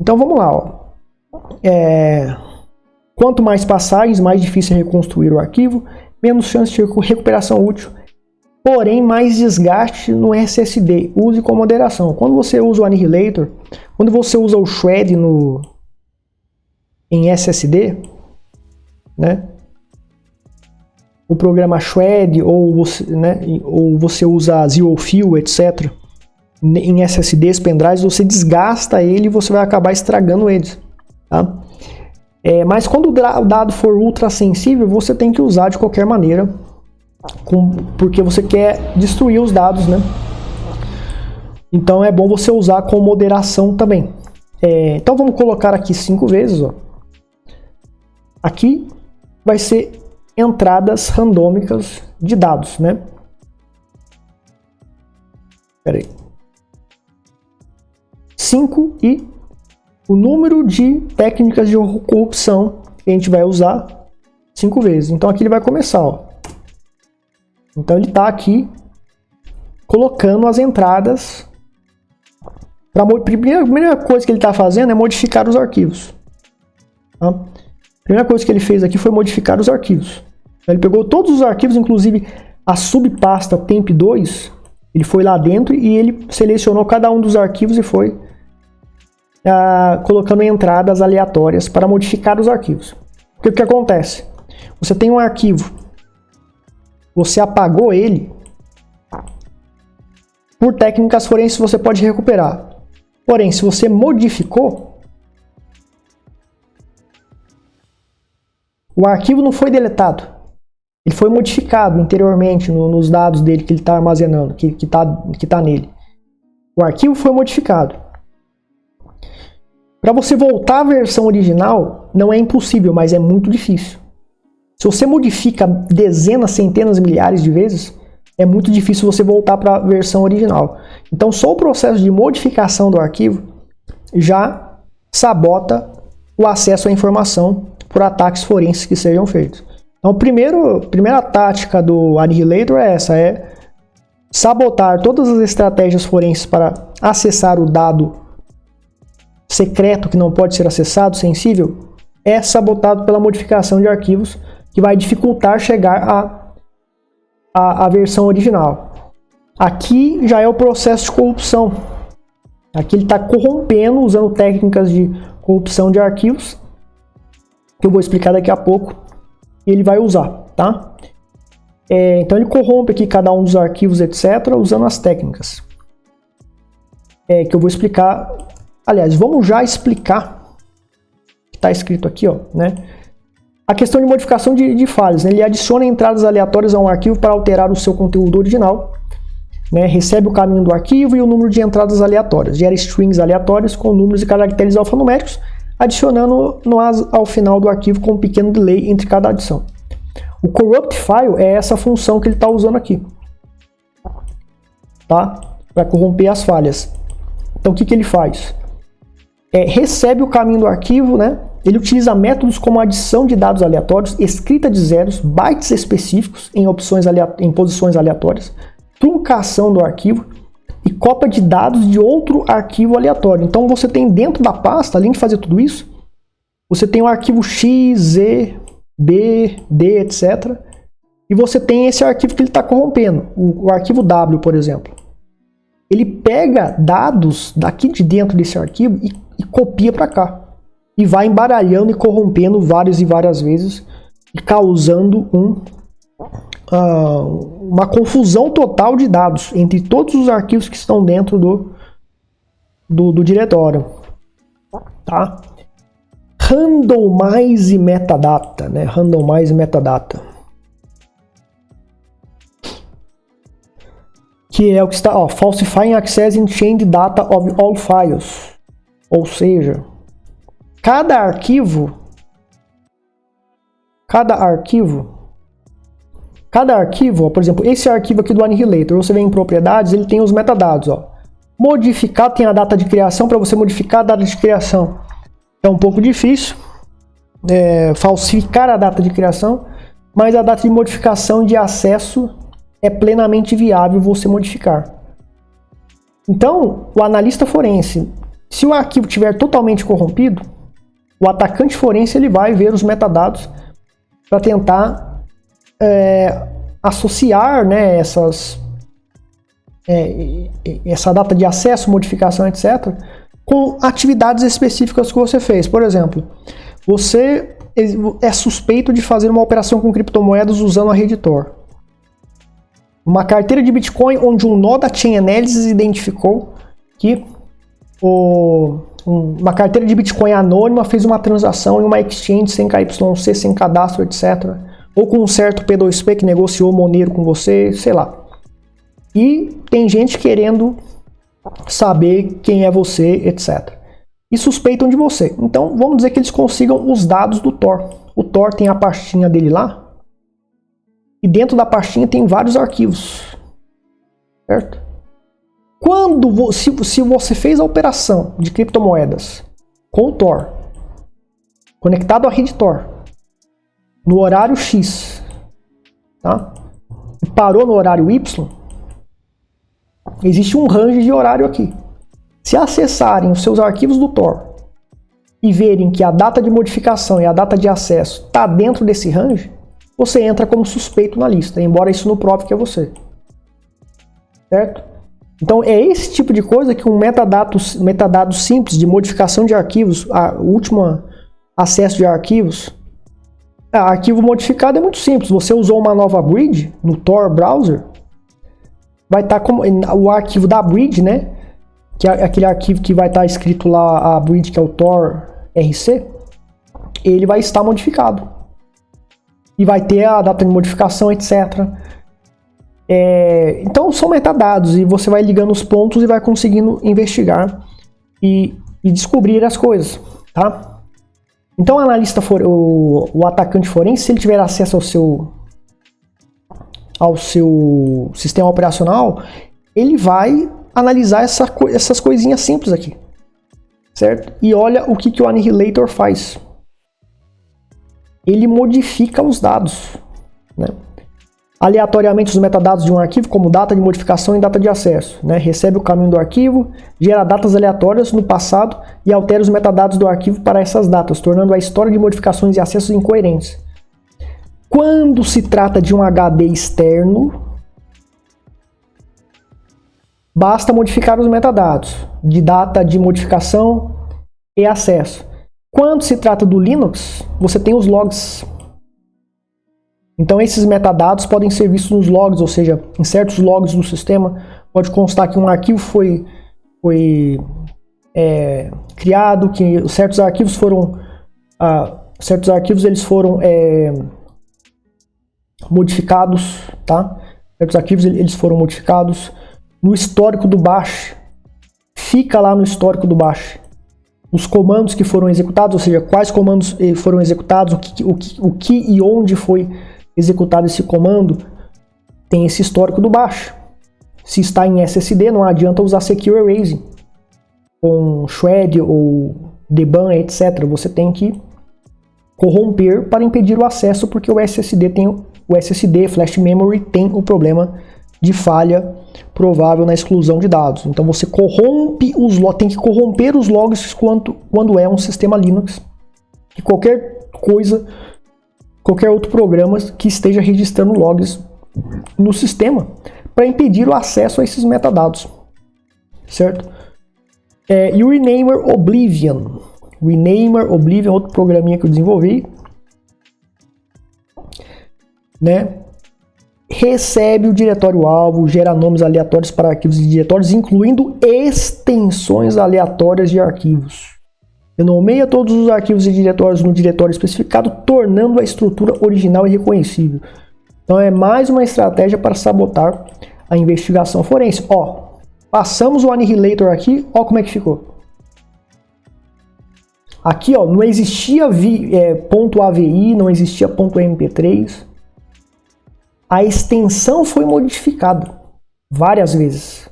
Então vamos lá, ó. Quanto mais passagens, mais difícil é reconstruir o arquivo, menos chance de recuperação útil, porém mais desgaste no SSD. Use com moderação. Quando você usa o Annihilator, quando você usa o Shred em SSD, né? O programa Shred ou você usa ZeroFill, etc. em SSDs, pendrives, você desgasta ele e você vai acabar estragando eles. Tá? Mas quando o dado for ultra sensível, você tem que usar de qualquer maneira, porque você quer destruir os dados, né? Então é bom você usar com moderação também. Então vamos colocar aqui 5 vezes. Ó. Aqui vai ser entradas randômicas de dados, né? Espera aí. 5 e o número de técnicas de corrupção que a gente vai usar 5 vezes. Então aqui ele vai começar, ó. Então ele está aqui colocando as entradas. A primeira coisa que ele está fazendo é modificar os arquivos. Tá? A primeira coisa que ele fez aqui foi modificar os arquivos. Ele pegou todos os arquivos, inclusive a subpasta temp2, ele foi lá dentro e ele selecionou cada um dos arquivos e foi colocando entradas aleatórias para modificar os arquivos. Porque o que acontece? Você tem um arquivo, você apagou ele, por técnicas forenses você pode recuperar. Porém, se você modificou, o arquivo não foi deletado. Ele foi modificado interiormente nos dados dele que ele está armazenando, que tá nele. O arquivo foi modificado. Para você voltar à versão original, não é impossível, mas é muito difícil. Se você modifica dezenas, centenas, milhares de vezes, é muito difícil você voltar para a versão original. Então, só o processo de modificação do arquivo já sabota o acesso à informação por ataques forenses que sejam feitos. Então, a primeira tática do Annihilator é essa, é sabotar todas as estratégias forenses para acessar o dado secreto que não pode ser acessado, sensível, é sabotado pela modificação de arquivos que vai dificultar chegar à versão original. Aqui já é o processo de corrupção. Aqui ele está corrompendo, usando técnicas de corrupção de arquivos, que eu vou explicar daqui a pouco, e ele vai usar, tá? Então ele corrompe aqui cada um dos arquivos, etc., usando as técnicas. Que eu vou explicar. Aliás, vamos já explicar o que está escrito aqui, ó, né? A questão de modificação de falhas, né? Ele adiciona entradas aleatórias a um arquivo para alterar o seu conteúdo original, né? Recebe o caminho do arquivo e o número de entradas aleatórias, gera strings aleatórios com números e caracteres alfanuméricos, adicionando ao final do arquivo com um pequeno delay entre cada adição. O corrupt file é essa função que ele está usando aqui, tá? Para corromper as falhas. Então o que ele faz? Recebe o caminho do arquivo, né? Ele utiliza métodos como adição de dados aleatórios, escrita de zeros, bytes específicos em posições aleatórias, truncação do arquivo e cópia de dados de outro arquivo aleatório. Então você tem dentro da pasta, além de fazer tudo isso, você tem o arquivo X, Z, B, D, etc. E você tem esse arquivo que ele está corrompendo, o arquivo W, por exemplo. Ele pega dados daqui de dentro desse arquivo e copia para cá. E vai embaralhando e corrompendo várias e várias vezes e causando uma confusão total de dados entre todos os arquivos que estão dentro do diretório. Tá? Randomize metadata, né? Randomize metadata. Que é o que está, ó, falsifying access and change data of all files. Ou seja, cada arquivo, ó, por exemplo, esse arquivo aqui do Annihilator, você vem em propriedades, ele tem os metadados, ó. Modificar, tem a data de criação, para você modificar a data de criação é um pouco difícil, falsificar a data de criação, mas a data de modificação de acesso é plenamente viável você modificar. Então, o analista forense, se o arquivo estiver totalmente corrompido, o atacante forense ele vai ver os metadados para tentar associar, né, essa data de acesso, modificação, etc., com atividades específicas que você fez. Por exemplo, você é suspeito de fazer uma operação com criptomoedas usando a rede Tor. Uma carteira de Bitcoin onde um nó da Chain Analysis identificou que uma carteira de Bitcoin anônima fez uma transação em uma exchange sem KYC, sem cadastro, etc. Ou com um certo P2P que negociou Monero com você, sei lá. E tem gente querendo saber quem é você, etc. E suspeitam de você. Então, vamos dizer que eles consigam os dados do Tor. O Tor tem a pastinha dele lá. E dentro da pastinha tem vários arquivos. Certo? Se você fez a operação de criptomoedas com o Tor, conectado à rede Tor, no horário X, tá? E parou no horário Y, existe um range de horário aqui. Se acessarem os seus arquivos do Tor e verem que a data de modificação e a data de acesso está dentro desse range, você entra como suspeito na lista, embora isso não prove que é você. Certo? Então é esse tipo de coisa que um metadado simples de modificação de arquivos, o último acesso de arquivos, arquivo modificado é muito simples. Você usou uma nova bridge no Tor browser, vai estar como o arquivo da bridge, né? Que é aquele arquivo que vai estar escrito lá, a bridge que é o Tor RC, ele vai estar modificado. E vai ter a data de modificação, etc. Então são metadados e você vai ligando os pontos e vai conseguindo investigar e descobrir as coisas, tá? Então o analista, o atacante forense, se ele tiver acesso ao seu sistema operacional, ele vai analisar essas coisinhas simples aqui, certo? E olha o que o Annihilator faz. Ele modifica os dados, né? Aleatoriamente os metadados de um arquivo, como data de modificação e data de acesso, né? Recebe o caminho do arquivo, gera datas aleatórias no passado e altera os metadados do arquivo para essas datas, tornando a história de modificações e acessos incoerentes. Quando se trata de um HD externo, basta modificar os metadados de data de modificação e acesso. Quando se trata do Linux, você tem os logs. Então esses metadados podem ser vistos nos logs, ou seja, em certos logs do sistema pode constar que um arquivo foi criado, que certos arquivos eles foram modificados, tá? Certos arquivos eles foram modificados. No histórico do bash, fica lá no histórico do bash os comandos que foram executados, ou seja, quais comandos foram executados, o que e onde foi executado esse comando, tem esse histórico do bash. Se está em SSD, não adianta usar Secure Erasing com Shred ou Deban, etc. Você tem que corromper para impedir o acesso, porque o SSD Flash Memory tem o problema de falha provável na exclusão de dados. Então você corrompe os logs, tem que corromper os logs quando é um sistema Linux. E qualquer outro programa que esteja registrando logs no sistema para impedir o acesso a esses metadados, certo? E o Renamer Oblivion. Outro programinha que eu desenvolvi, né? Recebe o diretório-alvo, gera nomes aleatórios para arquivos e diretórios, incluindo extensões aleatórias de arquivos. Nomeia todos os arquivos e diretórios no diretório especificado, tornando a estrutura original irreconhecível. Então é mais uma estratégia para sabotar a investigação forense. Ó, passamos o Annihilator aqui, ó como é que ficou. Aqui, ó, não existia .avi, não existia .mp3. A extensão foi modificada várias vezes.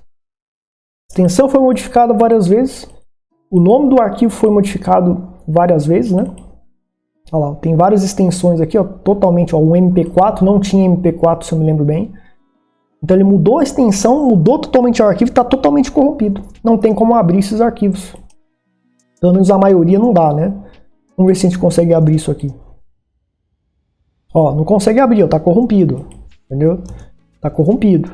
O nome do arquivo foi modificado várias vezes, né? Olha lá, tem várias extensões aqui, ó, totalmente, ó, o MP4 não tinha MP4, se eu me lembro bem. Então ele mudou a extensão, mudou totalmente o arquivo, está totalmente corrompido. Não tem como abrir esses arquivos. Pelo menos a maioria não dá, né? Vamos ver se a gente consegue abrir isso aqui. Ó, não consegue abrir, ó, tá corrompido. Entendeu? Tá corrompido.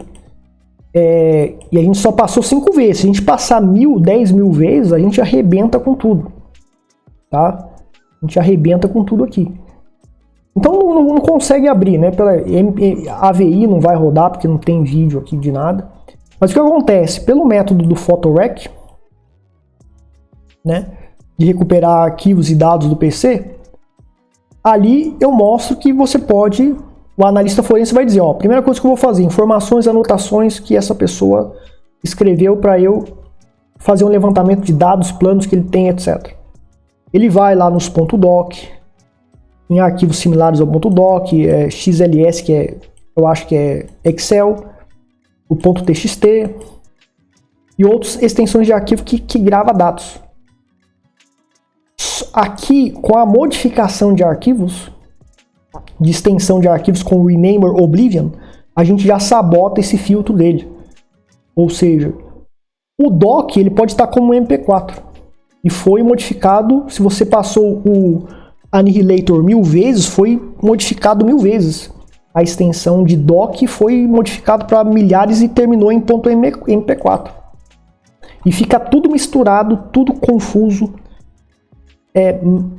E a gente só passou 5 vezes. Se a gente passar 1000, 10 mil vezes, a gente arrebenta com tudo. Tá? A gente arrebenta com tudo aqui. Então não consegue abrir, né? Pela AVI não vai rodar porque não tem vídeo aqui de nada. Mas o que acontece? Pelo método do PhotoRec, né? De recuperar arquivos e dados do PC, ali eu mostro que você pode, o analista forense vai dizer, ó, primeira coisa que eu vou fazer, informações, anotações que essa pessoa escreveu para eu fazer um levantamento de dados, planos que ele tem, etc. Ele vai lá nos .doc, em arquivos similares ao .doc, XLS, que eu acho que é Excel, o .txt e outras extensões de arquivo que grava dados. Aqui, com a modificação de arquivos, de extensão de arquivos com o Renamer Oblivion, a gente já sabota esse filtro dele. Ou seja, o doc ele pode estar como MP4 e foi modificado. Se você passou o Annihilator 1000 vezes, foi modificado 1000 vezes. A extensão de doc foi modificado para milhares e terminou em .mp4. E fica tudo misturado, tudo confuso,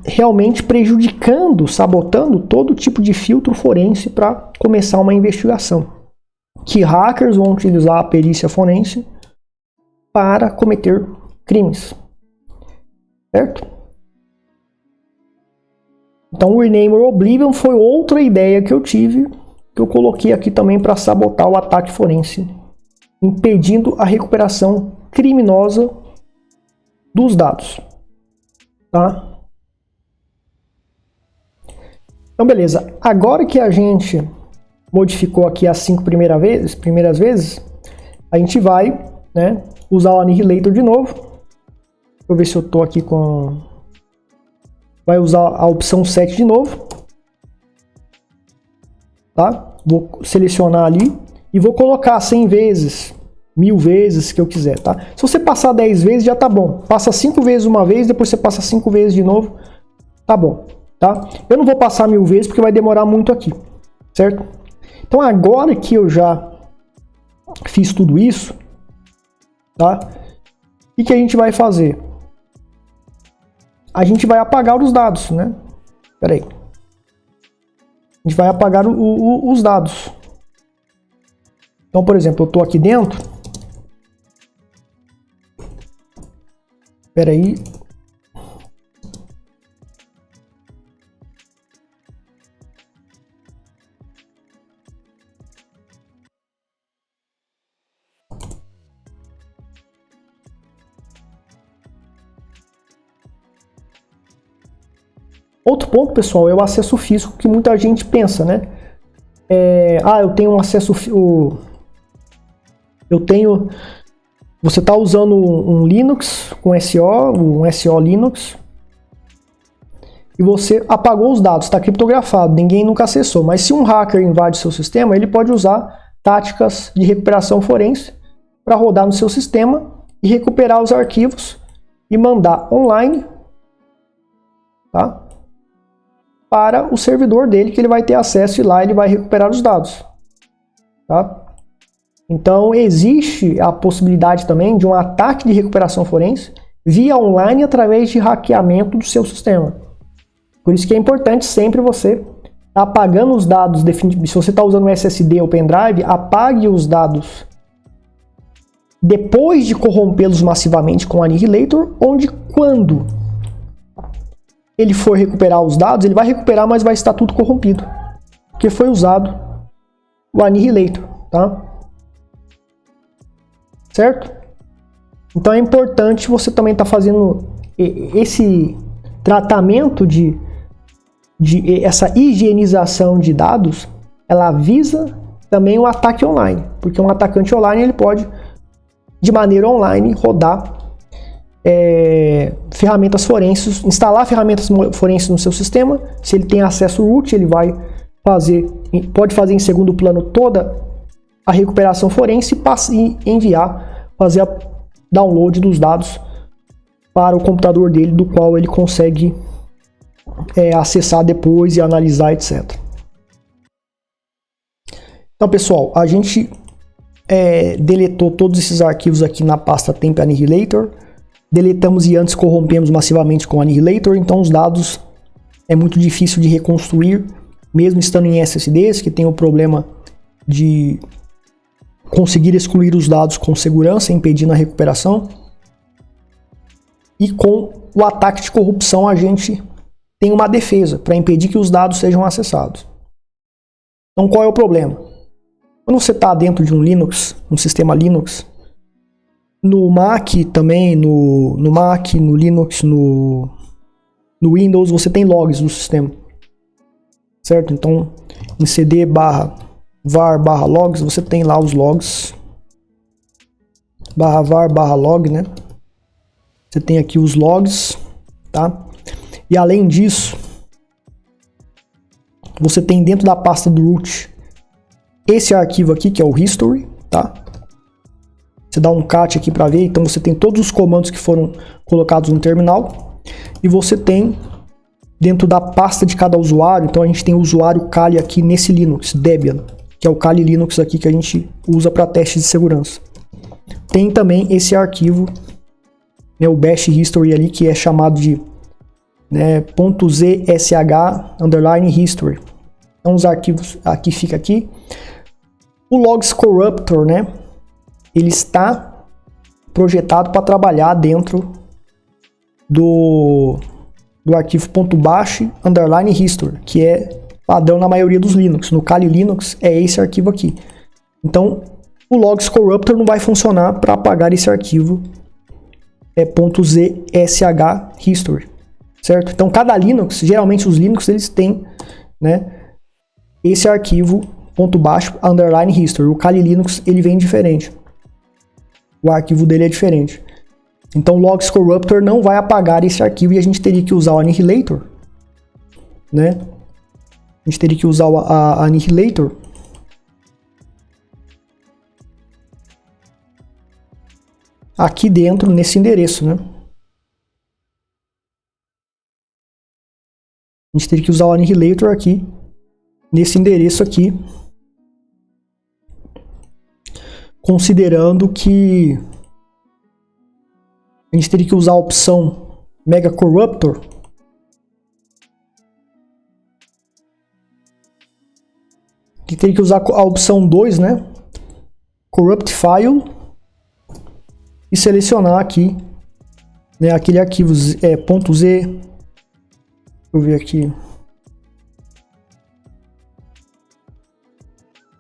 realmente prejudicando, sabotando todo tipo de filtro forense para começar uma investigação. Que hackers vão utilizar a perícia forense para cometer crimes. Certo? Então o Renamer Oblivion foi outra ideia que eu tive, que eu coloquei aqui também para sabotar o ataque forense, impedindo a recuperação criminosa dos dados. Tá? Então beleza, agora que a gente modificou aqui as 5 primeiras vezes, a gente vai, né, usar o Annihilator de novo. Deixa eu ver se eu tô aqui com... Vai usar a opção 7 de novo. Tá? Vou selecionar ali e vou colocar 100 vezes, 1000 vezes que eu quiser, tá? Se você passar 10 vezes já tá bom. Passa 5 vezes uma vez, depois você passa 5 vezes de novo, tá bom, tá? Eu não vou passar 1000 vezes porque vai demorar muito aqui, certo? Então agora que eu já fiz tudo isso, tá? O que a gente vai fazer? A gente vai apagar os dados, né? Espera aí. A gente vai apagar os dados. Então, por exemplo, eu estou aqui dentro. Espera aí. Outro ponto, pessoal, é o acesso físico que muita gente pensa, né? Eu tenho um acesso... Você está usando um Linux com um SO Linux, e você apagou os dados, está criptografado, ninguém nunca acessou. Mas se um hacker invade seu sistema, ele pode usar táticas de recuperação forense para rodar no seu sistema e recuperar os arquivos e mandar online, tá? Para o servidor dele, que ele vai ter acesso e lá ele vai recuperar os dados. Tá? Então existe a possibilidade também de um ataque de recuperação forense via online através de hackeamento do seu sistema. Por isso que é importante sempre você apagando os dados definitivos. Se você está usando um SSD ou pendrive, apague os dados depois de corrompê-los massivamente com o Annihilator, onde quando ele for recuperar os dados, ele vai recuperar, mas vai estar tudo corrompido, porque foi usado o Annihilator, tá? Certo? Então é importante você também estar fazendo esse tratamento de essa higienização de dados. Ela visa também o ataque online, porque um atacante online ele pode, de maneira online, rodar ferramentas forenses, instalar ferramentas forenses no seu sistema. Se ele tem acesso root, ele pode fazer em segundo plano toda a recuperação forense e enviar, fazer download dos dados para o computador dele, do qual ele consegue acessar depois e analisar, etc. Então, pessoal, a gente deletou todos esses arquivos aqui na pasta Temp Annihilator. Deletamos e antes corrompemos massivamente com o Annihilator, então os dados é muito difícil de reconstruir, mesmo estando em SSDs, que tem o problema de conseguir excluir os dados com segurança, impedindo a recuperação. E com o ataque de corrupção, a gente tem uma defesa para impedir que os dados sejam acessados. Então, qual é o problema? Quando você está dentro de um Linux, um sistema Linux, no Mac também, no Mac, no Linux, no Windows, você tem logs do sistema, certo? Então, em cd/var/logs, você tem lá os logs, /var/log, né? Você tem aqui os logs, tá? E além disso, você tem dentro da pasta do root esse arquivo aqui, que é o history, tá? Você dá um cat aqui para ver, então você tem todos os comandos que foram colocados no terminal. E você tem dentro da pasta de cada usuário, então a gente tem o usuário Kali aqui nesse Linux, Debian, que é o Kali Linux aqui que a gente usa para testes de segurança. Tem também esse arquivo, né, o bash history ali, que é chamado de, né, .zsh_history. Então os arquivos aqui fica aqui. O logs corruptor, né, ele está projetado para trabalhar dentro do arquivo .bash_history, que é padrão na maioria dos Linux. No Kali Linux é esse arquivo aqui. Então o logs corruptor não vai funcionar para apagar esse arquivo .zsh_history, certo? Então cada Linux, geralmente os Linux eles têm, né, esse arquivo .bash_history. O Kali Linux ele vem diferente. O arquivo dele é diferente. Então o logs corruptor não vai apagar esse arquivo e a gente teria que usar o annihilator, né? A gente teria que usar o annihilator aqui dentro nesse endereço, né? A gente teria que usar o annihilator aqui nesse endereço aqui, considerando que a gente teria que usar a opção Mega Corruptor, que teria que usar a opção 2, né, Corrupt File, e selecionar aqui, né, aquele arquivo .z, deixa eu ver aqui,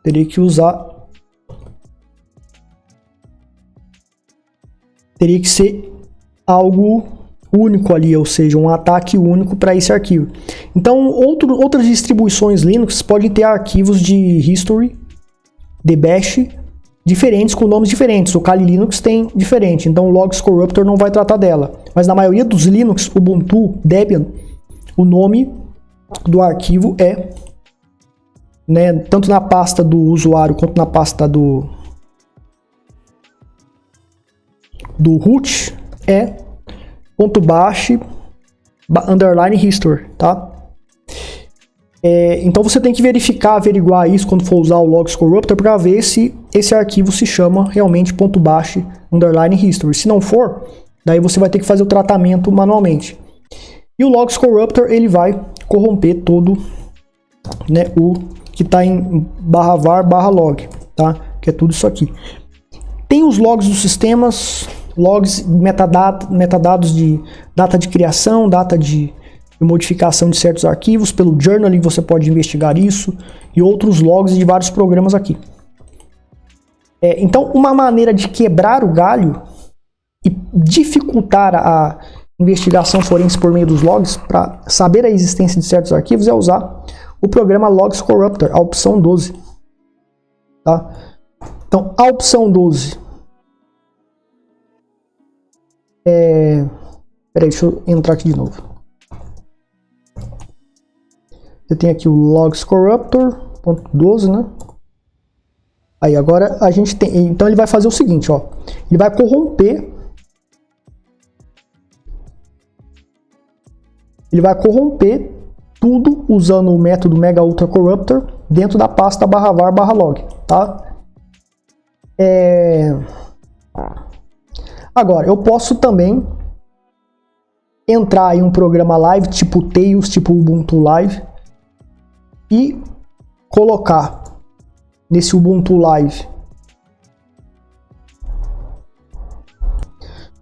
teria que ser algo único ali, ou seja, um ataque único para esse arquivo. Então, outras distribuições Linux podem ter arquivos de history, de bash, diferentes, com nomes diferentes. O Kali Linux tem diferente, então o logs corruptor não vai tratar dela. Mas na maioria dos Linux, Ubuntu, Debian, o nome do arquivo é, né, tanto na pasta do usuário quanto na pasta do root, é .bash_history, tá? Então você tem que averiguar isso quando for usar o logs corruptor para ver se esse arquivo se chama realmente .bash_history. Se não for, daí você vai ter que fazer o tratamento manualmente. E o logs corruptor ele vai corromper todo, né, o que está em /var/log, tá? Que é tudo isso aqui. Tem os logs dos sistemas, logs, metadados de data de criação, data de modificação de certos arquivos. Pelo journaling você pode investigar isso, e outros logs de vários programas aqui. Então, uma maneira de quebrar o galho e dificultar a investigação forense por meio dos logs, para saber a existência de certos arquivos, é usar o programa Logs Corruptor, a opção 12. Tá? Então, a opção 12 peraí, deixa eu entrar aqui de novo. Você tem aqui o Logs Corruptor.12, né? Aí agora a gente tem, então ele vai fazer o seguinte, ó. Ele vai corromper tudo usando o método Mega Ultra Corruptor dentro da pasta /var/log, tá? Agora, eu posso também entrar em um programa live, tipo Tails, tipo Ubuntu Live, e colocar nesse Ubuntu Live,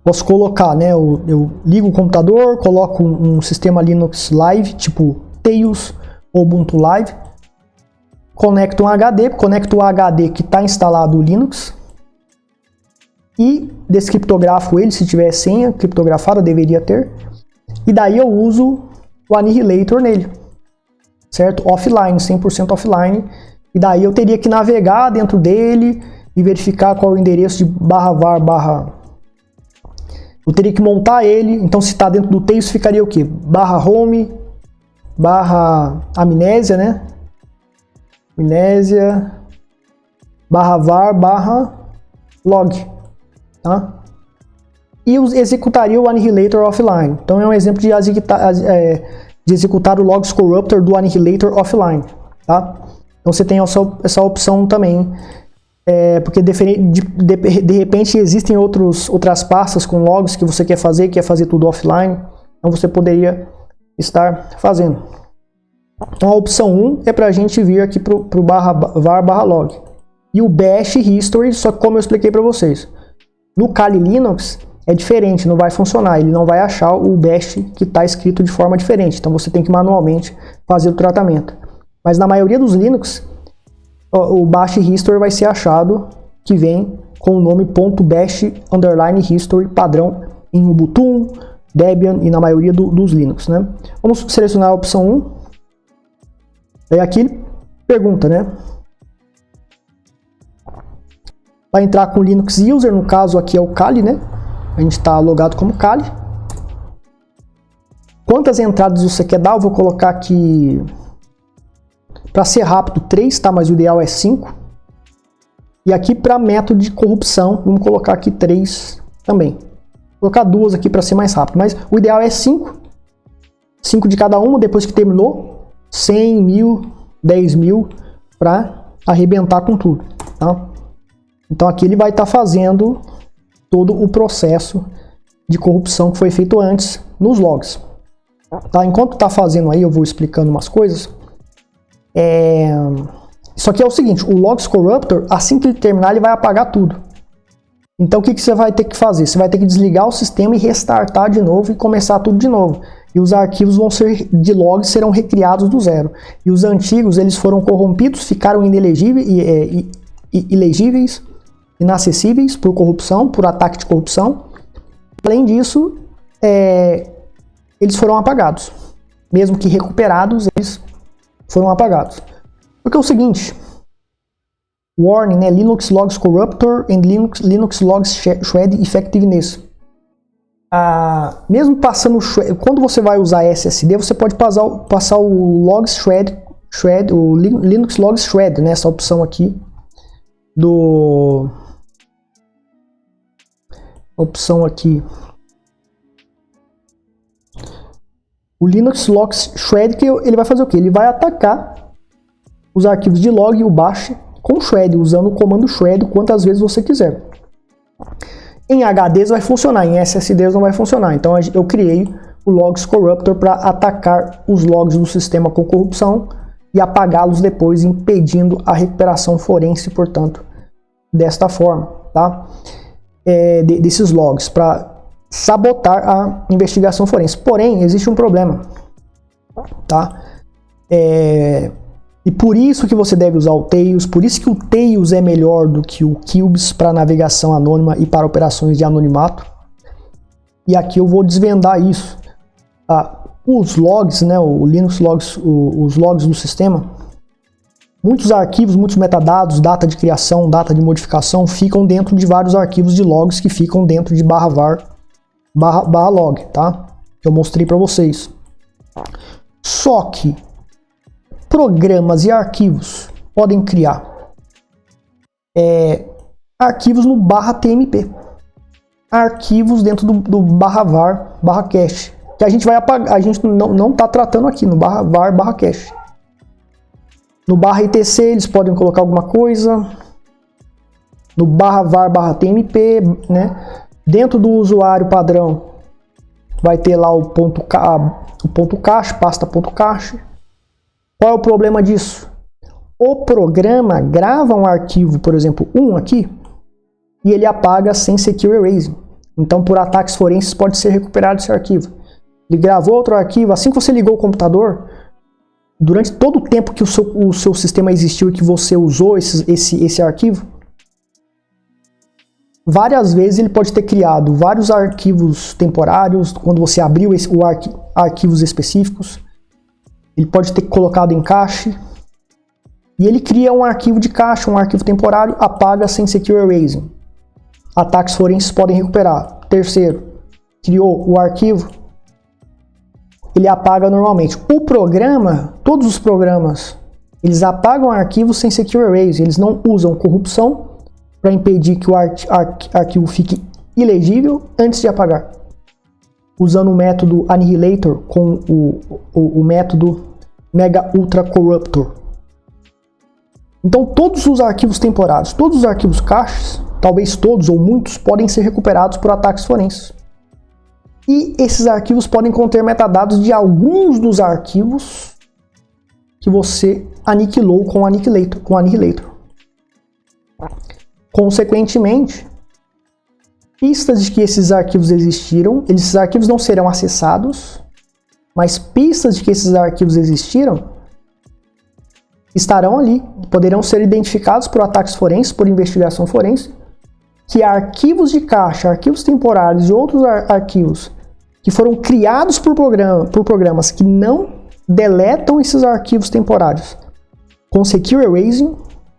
posso colocar, né, eu ligo o computador, coloco um sistema Linux Live, tipo Tails ou Ubuntu Live, conecto um HD, conecto o HD que está instalado o Linux e descriptografo ele, se tiver senha criptografada, deveria ter, e daí eu uso o Annihilator nele, certo? Offline, 100% offline, e daí eu teria que navegar dentro dele e verificar qual é o endereço de /var/. Eu teria que montar ele, então se está dentro do Tails ficaria o quê? /home, /amnésia, né? Amnésia, /var/log, tá? E executaria o Annihilator offline. Então é um exemplo de executar o Logs Corruptor do Annihilator offline, tá? Então você tem essa opção também, porque de repente existem outras pastas com logs que você quer fazer tudo offline, então você poderia estar fazendo. Então a opção 1 é para a gente vir aqui para o /var/log. E o bash history, só que como eu expliquei para vocês, no Kali Linux é diferente, não vai funcionar, ele não vai achar o bash que está escrito de forma diferente, então você tem que manualmente fazer o tratamento. Mas na maioria dos Linux, o bash history vai ser achado, que vem com o nome .bash_history padrão em Ubuntu, Debian e na maioria dos Linux, né? Vamos selecionar a opção 1. Daí aqui ele pergunta, né? Vai entrar com Linux User, no caso aqui é o Kali, né? A gente está logado como Kali. Quantas entradas você quer dar? Eu vou colocar aqui, para ser rápido, 3, tá? Mas o ideal é 5. E aqui para método de corrupção, vamos colocar aqui 3 também. Vou colocar 2 aqui para ser mais rápido, mas o ideal é 5. 5 de cada uma, depois que terminou, 100 mil, 10 mil, para arrebentar com tudo, tá? Então aqui ele vai estar fazendo todo o processo de corrupção que foi feito antes nos logs. Tá? Enquanto está fazendo aí, eu vou explicando umas coisas. Só que é o seguinte, o Logs Corruptor, assim que ele terminar, ele vai apagar tudo. Então o que você vai ter que fazer? Você vai ter que desligar o sistema e restartar de novo e começar tudo de novo. E os arquivos de logs serão recriados do zero. E os antigos, eles foram corrompidos, ficaram ilegíveis, inacessíveis por corrupção, por ataque de corrupção. Além disso, eles foram apagados. Mesmo que recuperados, eles foram apagados. Porque é o seguinte, warning, né? Linux Logs Corruptor and Linux Logs Shred Effectiveness. Mesmo passando quando você vai usar SSD, você pode passar o Logs Shred, o Linux Logs Shred, né? Essa opção aqui o Linux Logs Shred, que ele vai fazer o que? Ele vai atacar os arquivos de log e o bash com shred, usando o comando shred quantas vezes você quiser. Em HDs vai funcionar, em SSDs não vai funcionar. Então eu criei o Logs Corruptor para atacar os logs do sistema com corrupção e apagá-los depois, impedindo a recuperação forense, portanto, desta forma, tá? Desses logs, para sabotar a investigação forense. Porém, existe um problema, tá? E por isso que você deve usar o Tails, por isso que o Tails é melhor do que o Cubes para navegação anônima e para operações de anonimato. E aqui eu vou desvendar isso. Os logs, né, o Linux Logs, os logs do sistema, muitos arquivos, muitos metadados, data de criação, data de modificação, ficam dentro de vários arquivos de logs que ficam dentro de /var/log, tá? Que eu mostrei para vocês. Só que programas e arquivos podem criar arquivos no /tmp, arquivos dentro do /var/cache, que a gente vai apagar, a gente não está tratando aqui no /var/cache. No /etc eles podem colocar alguma coisa, no /var/tmp, né? Dentro do usuário padrão vai ter lá o ponto cache, pasta ponto cache. Qual é o problema disso? O programa grava um arquivo, por exemplo, 1 aqui, e ele apaga sem Secure Erasing. Então, por ataques forenses, pode ser recuperado esse arquivo. Ele gravou outro arquivo, assim que você ligou o computador, durante todo o tempo que o seu sistema existiu e que você usou esse arquivo, várias vezes ele pode ter criado vários arquivos temporários, quando você abriu arquivos específicos, ele pode ter colocado em cache, e ele cria um arquivo de cache, um arquivo temporário, apaga sem Secure Erasing. Ataques forenses podem recuperar. Terceiro, criou o arquivo, ele apaga normalmente. O programa, todos os programas, eles apagam arquivos sem Secure Erasing, eles não usam corrupção para impedir que o arquivo fique ilegível antes de apagar, usando o método Annihilator com o método Mega Ultra Corruptor. Então todos os arquivos temporários, todos os arquivos caches, talvez todos ou muitos, podem ser recuperados por ataques forenses. E esses arquivos podem conter metadados de alguns dos arquivos que você aniquilou com o Annihilator. Consequentemente, pistas de que esses arquivos existiram, esses arquivos não serão acessados, mas pistas de que esses arquivos existiram estarão ali, poderão ser identificados por ataques forenses, por investigação forense, que arquivos de cache, arquivos temporários e outros arquivos que foram criados por programas que não deletam esses arquivos temporários com Secure Erasing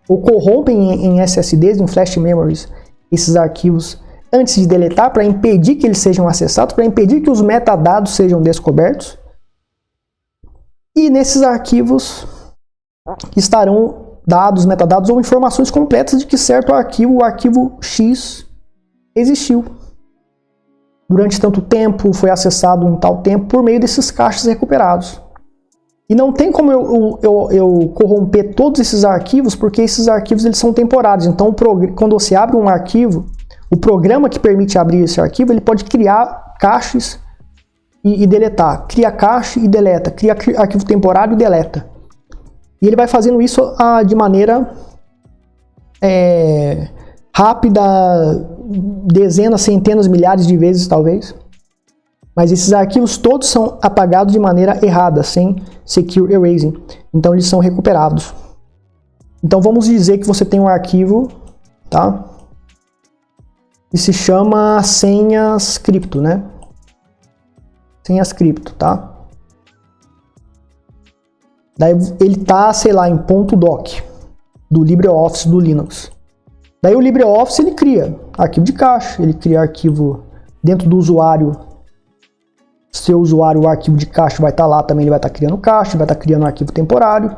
ou corrompem em SSDs, em flash memories, esses arquivos antes de deletar para impedir que eles sejam acessados, para impedir que os metadados sejam descobertos. E nesses arquivos estarão dados, metadados ou informações completas de que certo arquivo, o arquivo X, existiu durante tanto tempo, foi acessado um tal tempo por meio desses caches recuperados. E não tem como eu corromper todos esses arquivos, porque esses arquivos eles são temporários. Então, quando você abre um arquivo, o programa que permite abrir esse arquivo, ele pode criar caches e deletar. Cria cache e deleta. Cria arquivo temporário e deleta. E ele vai fazendo isso de maneira rápida, dezenas, centenas, milhares de vezes, talvez. Mas esses arquivos todos são apagados de maneira errada, sem Secure Erasing. Então eles são recuperados. Então vamos dizer que você tem um arquivo, tá? Que se chama senhas cripto, né? Senhas cripto, tá? Daí ele tá, sei lá, em .doc do LibreOffice do Linux. Daí o LibreOffice ele cria arquivo de cache, ele cria arquivo dentro do usuário. Seu usuário, o arquivo de cache vai estar lá também, ele vai estar criando cache, vai estar criando arquivo temporário.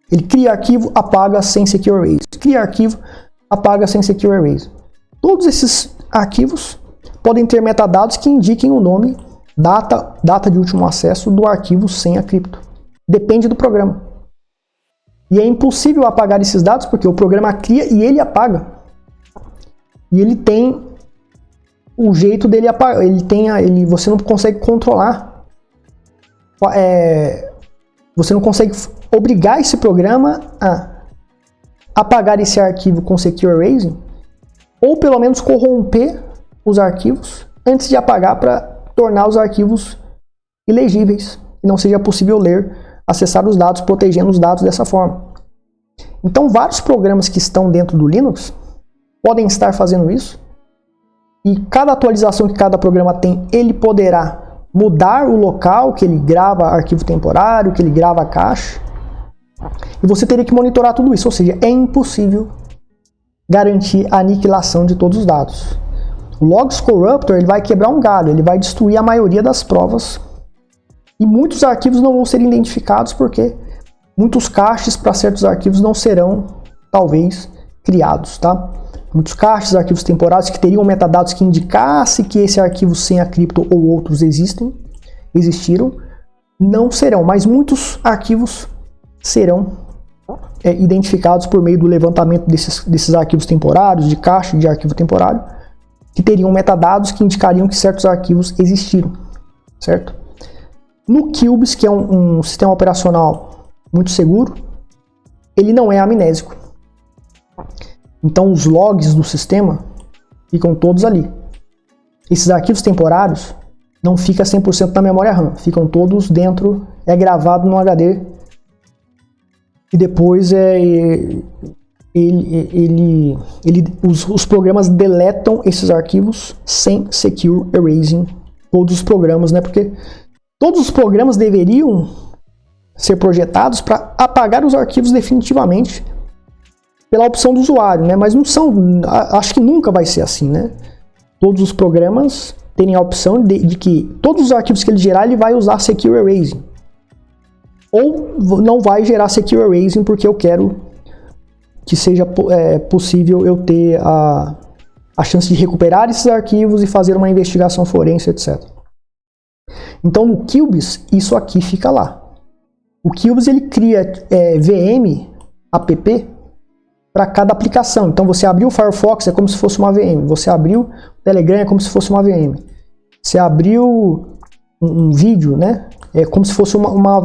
Ele cria arquivo, apaga sem Secure Erasing. Cria arquivo, apaga sem Secure Erasing. Todos esses arquivos podem ter metadados que indiquem o nome, data de último acesso do arquivo senha cripto. Depende do programa. E é impossível apagar esses dados porque o programa cria e ele apaga. E ele tem o jeito dele apagar. Você não consegue controlar. Você não consegue obrigar esse programa a apagar esse arquivo com Secure Erasing, ou pelo menos corromper os arquivos antes de apagar para tornar os arquivos ilegíveis e não seja possível ler, acessar os dados, protegendo os dados dessa forma. Então vários programas que estão dentro do Linux podem estar fazendo isso, e cada atualização que cada programa tem, ele poderá mudar o local que ele grava arquivo temporário, que ele grava cache, e você teria que monitorar tudo isso, ou seja, é impossível garantir a aniquilação de todos os dados. O Logs Corruptor ele vai quebrar um galho, ele vai destruir a maioria das provas, e muitos arquivos não vão ser identificados porque muitos caches para certos arquivos não serão, talvez, criados, tá? Muitos caches, arquivos temporários que teriam metadados que indicassem que esse arquivo senha cripto ou outros existiram, não serão, mas muitos arquivos serão identificados por meio do levantamento desses arquivos temporários, de cache de arquivo temporário, que teriam metadados que indicariam que certos arquivos existiram, certo? No QBIS, que é um sistema operacional muito seguro, ele não é amnésico. Então os logs do sistema ficam todos ali. Esses arquivos temporários não ficam 100% na memória RAM, ficam todos dentro, é gravado no HD e depois os programas deletam esses arquivos sem secure erasing, todos os programas, né? Porque todos os programas deveriam ser projetados para apagar os arquivos definitivamente pela opção do usuário, né? Mas não são, acho que nunca vai ser assim, né? Todos os programas terem a opção de que todos os arquivos que ele gerar, ele vai usar secure erasing. Ou não vai gerar secure erasing porque eu quero que seja possível eu ter a chance de recuperar esses arquivos e fazer uma investigação forense, etc. Então no QBIS isso aqui fica lá. O QBIS ele cria VM, app, para cada aplicação. Então você abriu o Firefox é como se fosse uma VM. Você abriu o Telegram é como se fosse uma VM. Você abriu um vídeo, né? É como se fosse uma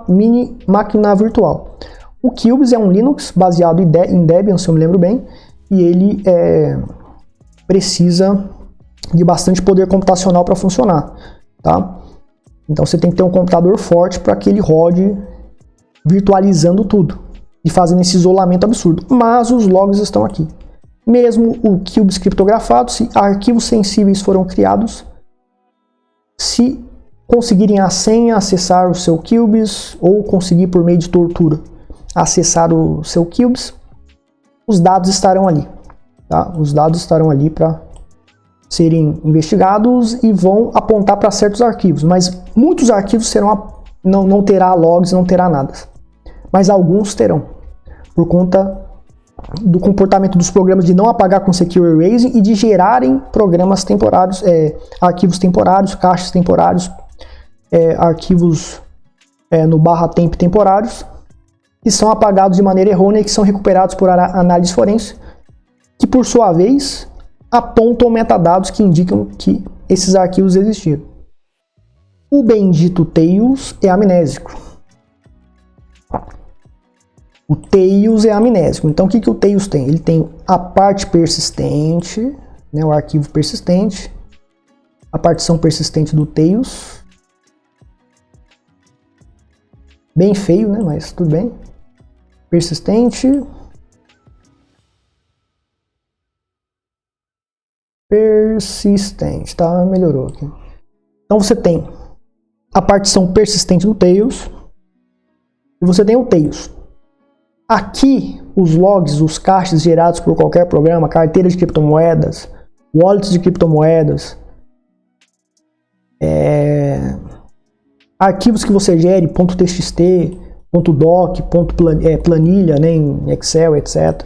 mini máquina virtual. O QBIS é um Linux baseado em Debian, se eu me lembro bem, e ele precisa de bastante poder computacional para funcionar, tá? Então você tem que ter um computador forte para que ele rode virtualizando tudo e fazendo esse isolamento absurdo. Mas os logs estão aqui. Mesmo o QBIS criptografado, se arquivos sensíveis foram criados, se conseguirem a senha, acessar o seu QBIS ou conseguir por meio de tortura acessar o seu QBIS, os dados estarão ali, tá? Os dados estarão ali para serem investigados e vão apontar para certos arquivos, mas muitos arquivos não terá logs, não terá nada, mas alguns terão, por conta do comportamento dos programas de não apagar com secure erasing e de gerarem programas temporários, arquivos temporários, caches temporários, arquivos no /temp temporários, que são apagados de maneira errônea e que são recuperados por análise forense, que por sua vez apontam metadados que indicam que esses arquivos existiram. O bendito Tails é amnésico. O Tails é amnésico. Então o que o Tails tem? Ele tem a parte persistente, né, o arquivo persistente, a partição persistente do Tails. Bem feio, né? Mas tudo bem. Persistente. Persistente, tá? Melhorou aqui. Então você tem a partição persistente do Tails e você tem o Tails. Aqui, os logs, os caches gerados por qualquer programa, carteira de criptomoedas, wallets de criptomoedas, arquivos que você gere, .txt, .doc, planilha, né, em Excel, etc.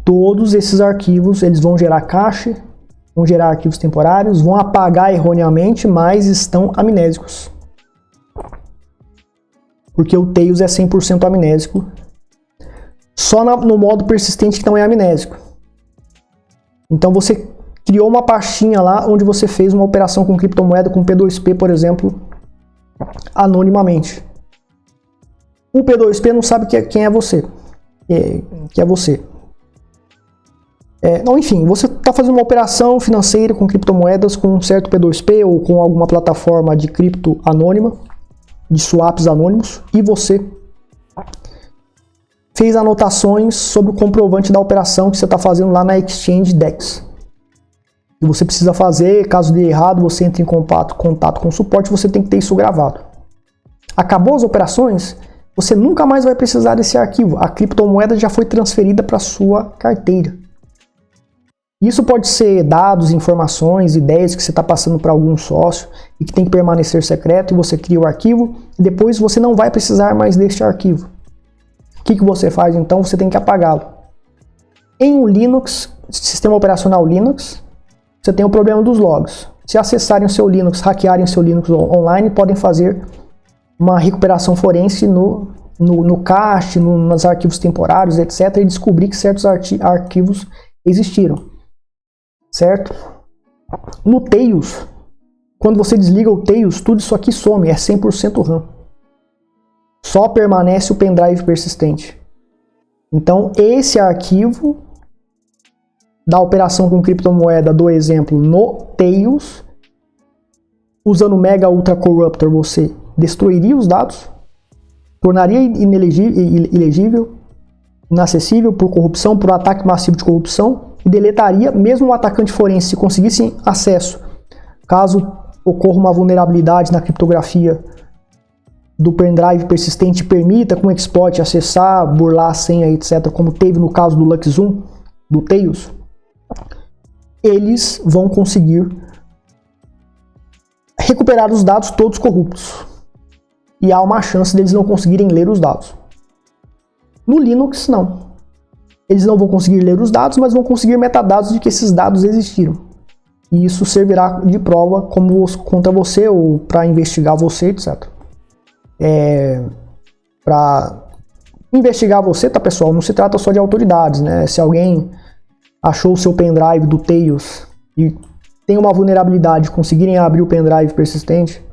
Todos esses arquivos, eles vão gerar cache, vão gerar arquivos temporários, vão apagar erroneamente, mas estão amnésicos. Porque o Tails é 100% amnésico. Só no modo persistente que não é amnésico. Então você criou uma pastinha lá onde você fez uma operação com criptomoeda, com P2P, por exemplo, anonimamente. O P2P não sabe quem é você. Que é você. Enfim, você está fazendo uma operação financeira com criptomoedas com um certo P2P ou com alguma plataforma de cripto anônima, de swaps anônimos, e você fez anotações sobre o comprovante da operação que você está fazendo lá na Exchange DEX. E você precisa fazer, caso dê errado, você entra em contato com o suporte, você tem que ter isso gravado. Acabou as operações, você nunca mais vai precisar desse arquivo. A criptomoeda já foi transferida para a sua carteira. Isso pode ser dados, informações, ideias que você está passando para algum sócio e que tem que permanecer secreto, e você cria o arquivo e depois você não vai precisar mais deste arquivo. O que você faz então? Você tem que apagá-lo. Em um Linux, sistema operacional Linux, você tem o problema dos logs. Se acessarem o seu Linux, hackearem o seu Linux online, podem fazer uma recuperação forense no cache, nos arquivos temporários, etc. e descobrir que certos arquivos existiram. Certo? No Tails, quando você desliga o Tails, tudo isso aqui some, é 100% RAM. só permanece o pendrive persistente. Então, esse arquivo da operação com criptomoeda, do exemplo no Tails, usando o Mega Ultra Corruptor, você destruiria os dados, tornaria ilegível, inacessível por corrupção, por ataque massivo de corrupção, e deletaria, mesmo o atacante forense, se conseguisse acesso, caso ocorra uma vulnerabilidade na criptografia do pendrive persistente, permita com o exploit acessar, burlar a senha, etc., como teve no caso do LuxZoom, do Tails, eles vão conseguir recuperar os dados todos corruptos. E há uma chance deles não conseguirem ler os dados. No Linux, não. Eles não vão conseguir ler os dados, mas vão conseguir metadados de que esses dados existiram. E isso servirá de prova contra você ou para investigar você, etc. Para investigar você, tá, pessoal? Não se trata só de autoridades, né? Se alguém achou o seu pendrive do Tails e tem uma vulnerabilidade, conseguirem abrir o pendrive persistente,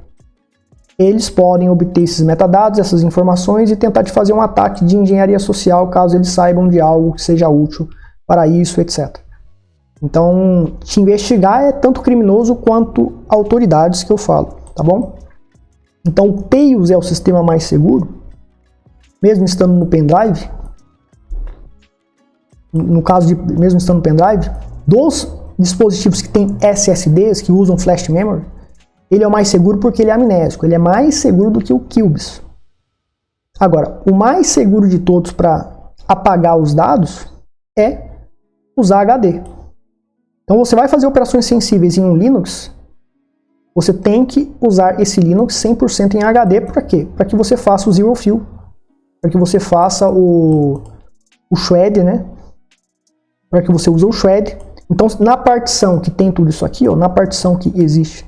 eles podem obter esses metadados, essas informações e tentar te fazer um ataque de engenharia social caso eles saibam de algo que seja útil para isso, etc. Então, te investigar é tanto criminoso quanto autoridades que eu falo, tá bom? Então, o Tails é o sistema mais seguro, mesmo estando no pendrive. No caso de mesmo estando no pendrive, dos dispositivos que têm SSDs, que usam flash memory, ele é o mais seguro porque ele é amnésico. Ele é mais seguro do que o QUILBS. Agora, o mais seguro de todos para apagar os dados é usar HD. Então, você vai fazer operações sensíveis em um Linux, você tem que usar esse Linux 100% em HD. Para quê? Para que você faça o Zero Fill, para que você faça o Shred, né? Para que você use o Shred. Então, na partição que tem tudo isso aqui, ó, na partição que existe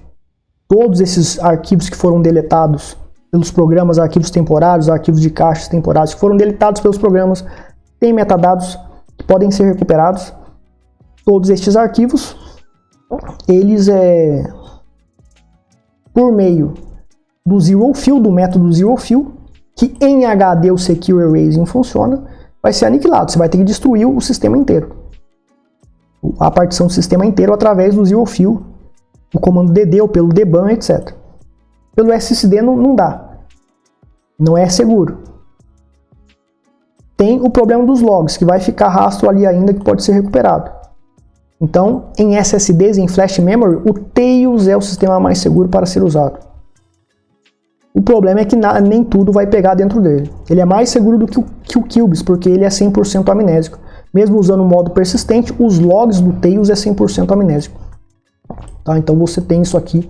todos esses arquivos que foram deletados pelos programas, arquivos temporários, arquivos de caixas temporários que foram deletados pelos programas, tem metadados que podem ser recuperados. Todos estes arquivos, eles por meio do Zero Fill, do método Zero Fill, que em HD o Secure Erasing funciona, vai ser aniquilado. Você vai ter que destruir o sistema inteiro. A partição do sistema inteiro através do Zero Fill, o comando DD ou pelo Deban, etc. Pelo SSD não dá. Não é seguro. Tem o problema dos logs, que vai ficar rastro ali ainda que pode ser recuperado. Então, em SSDs, em flash memory, o Tails é o sistema mais seguro para ser usado. O problema é que nem tudo vai pegar dentro dele. Ele é mais seguro do que o QUILBS, porque ele é 100% amnésico. Mesmo usando o modo persistente, os logs do Tails é 100% amnésico. Tá? Então você tem isso aqui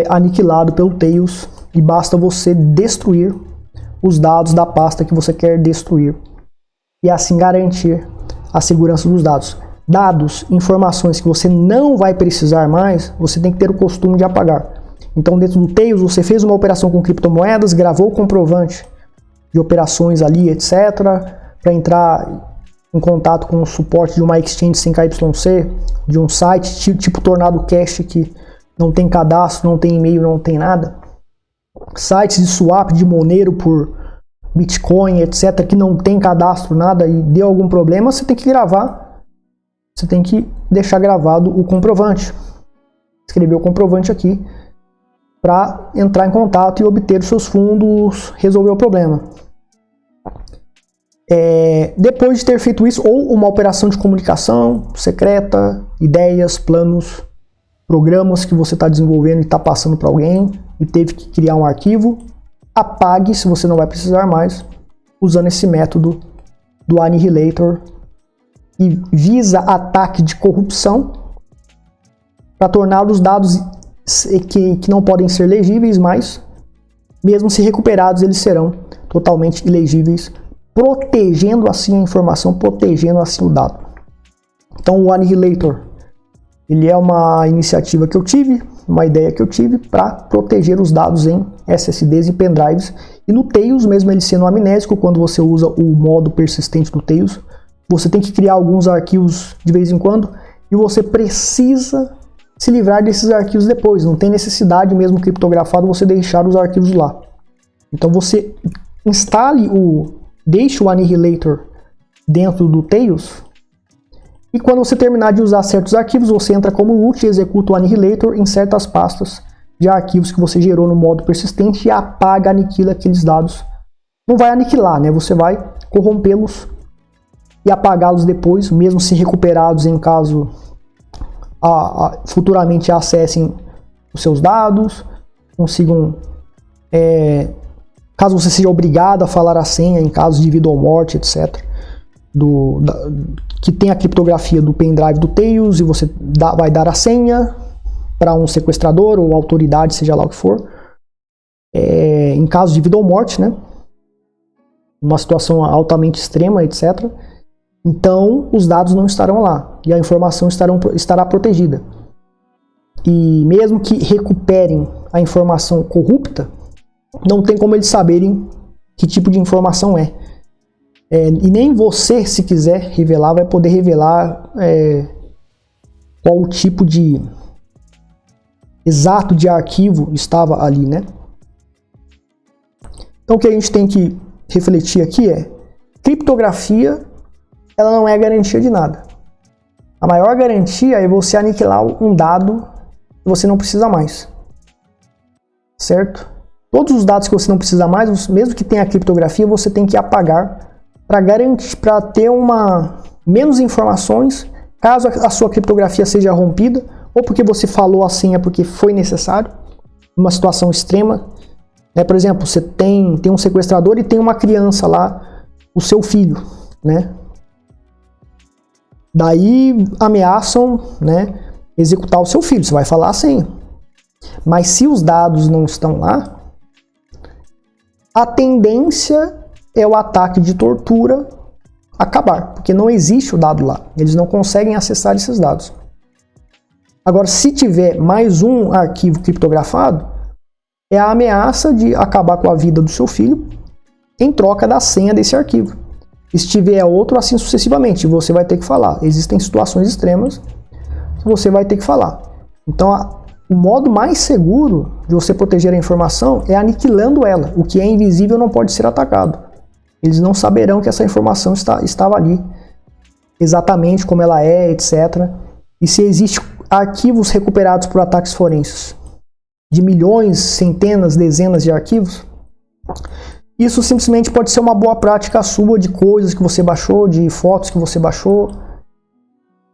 aniquilado pelo Tails e basta você destruir os dados da pasta que você quer destruir e assim garantir a segurança dos dados. Dados, informações que você não vai precisar mais, você tem que ter o costume de apagar. Então dentro do Tails você fez uma operação com criptomoedas, gravou o comprovante de operações ali, etc. Para entrar em contato com o suporte de uma exchange sem KYC, de um site tipo Tornado Cash que não tem cadastro, não tem e-mail, não tem nada. Sites de swap de Monero por Bitcoin, etc. que não tem cadastro, nada, e deu algum problema, você tem que gravar. Você tem que deixar gravado o comprovante. Escrever o comprovante aqui para entrar em contato e obter os seus fundos, resolver o problema. Depois de ter feito isso, ou uma operação de comunicação secreta, ideias, planos, programas que você está desenvolvendo e está passando para alguém e teve que criar um arquivo, apague se você não vai precisar mais, usando esse método do Annihilator, que visa ataque de corrupção para tornar os dados que não podem ser legíveis, mas mesmo se recuperados eles serão totalmente ilegíveis, protegendo assim a informação, protegendo assim o dado. Então o Annihilator, ele é uma iniciativa que eu tive, uma ideia que eu tive para proteger os dados em SSDs e pendrives. E no Tails, mesmo ele sendo amnésico, quando você usa o modo persistente do Tails, você tem que criar alguns arquivos de vez em quando e você precisa se livrar desses arquivos depois. Não tem necessidade, mesmo criptografado, você deixar os arquivos lá. Então você deixe o Annihilator dentro do Tails, e quando você terminar de usar certos arquivos, você entra como root e executa o Annihilator em certas pastas de arquivos que você gerou no modo persistente e apaga, aniquila aqueles dados. Não vai aniquilar, né? Você vai corrompê-los e apagá-los depois, mesmo se recuperados em caso futuramente acessem os seus dados, consigam, caso você seja obrigado a falar a senha em caso de vida ou morte, etc. Que tem a criptografia do pendrive do Tails e você vai dar a senha para um sequestrador ou autoridade, seja lá o que for, em caso de vida ou morte, né? Uma situação altamente extrema, etc. Então, os dados não estarão lá e a informação estará protegida. E mesmo que recuperem a informação corrupta, não tem como eles saberem que tipo de informação é. E nem você, se quiser revelar, vai poder revelar qual o tipo exato de arquivo estava ali, né? Então o que a gente tem que refletir aqui criptografia, ela não é garantia de nada. A maior garantia é você aniquilar um dado que você não precisa mais, certo? Todos os dados que você não precisa mais, mesmo que tenha criptografia, você tem que apagar para ter menos informações caso a sua criptografia seja rompida, ou porque você falou a senha porque foi necessário, numa situação extrema. Por exemplo, você tem um sequestrador e tem uma criança lá, o seu filho, né? Daí ameaçam, né, executar o seu filho, você vai falar a senha. Mas se os dados não estão lá, a tendência é o ataque de tortura acabar, porque não existe o dado lá, eles não conseguem acessar esses dados. Agora, se tiver mais um arquivo criptografado, é a ameaça de acabar com a vida do seu filho em troca da senha desse arquivo. E se tiver outro, assim sucessivamente, você vai ter que falar. Existem situações extremas que você vai ter que falar. Então, o modo mais seguro de você proteger a informação é aniquilando ela. O que é invisível não pode ser atacado. Eles não saberão que essa informação estava ali, exatamente como ela é, etc. E se existem arquivos recuperados por ataques forenses, de milhões, centenas, dezenas de arquivos, isso simplesmente pode ser uma boa prática sua de coisas que você baixou, de fotos que você baixou,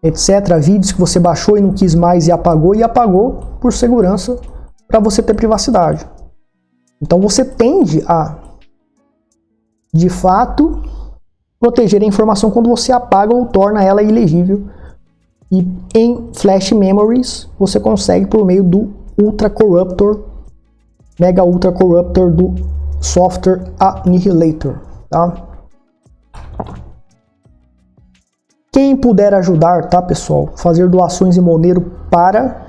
etc. Vídeos que você baixou e não quis mais e apagou por segurança, para você ter privacidade. Então você tende a, de fato, proteger a informação quando você apaga ou torna ela ilegível. E em Flash Memories você consegue por meio do Ultra Corruptor, Mega Ultra Corruptor do Software Annihilator, tá? Quem puder ajudar, tá, pessoal? Fazer doações em Monero para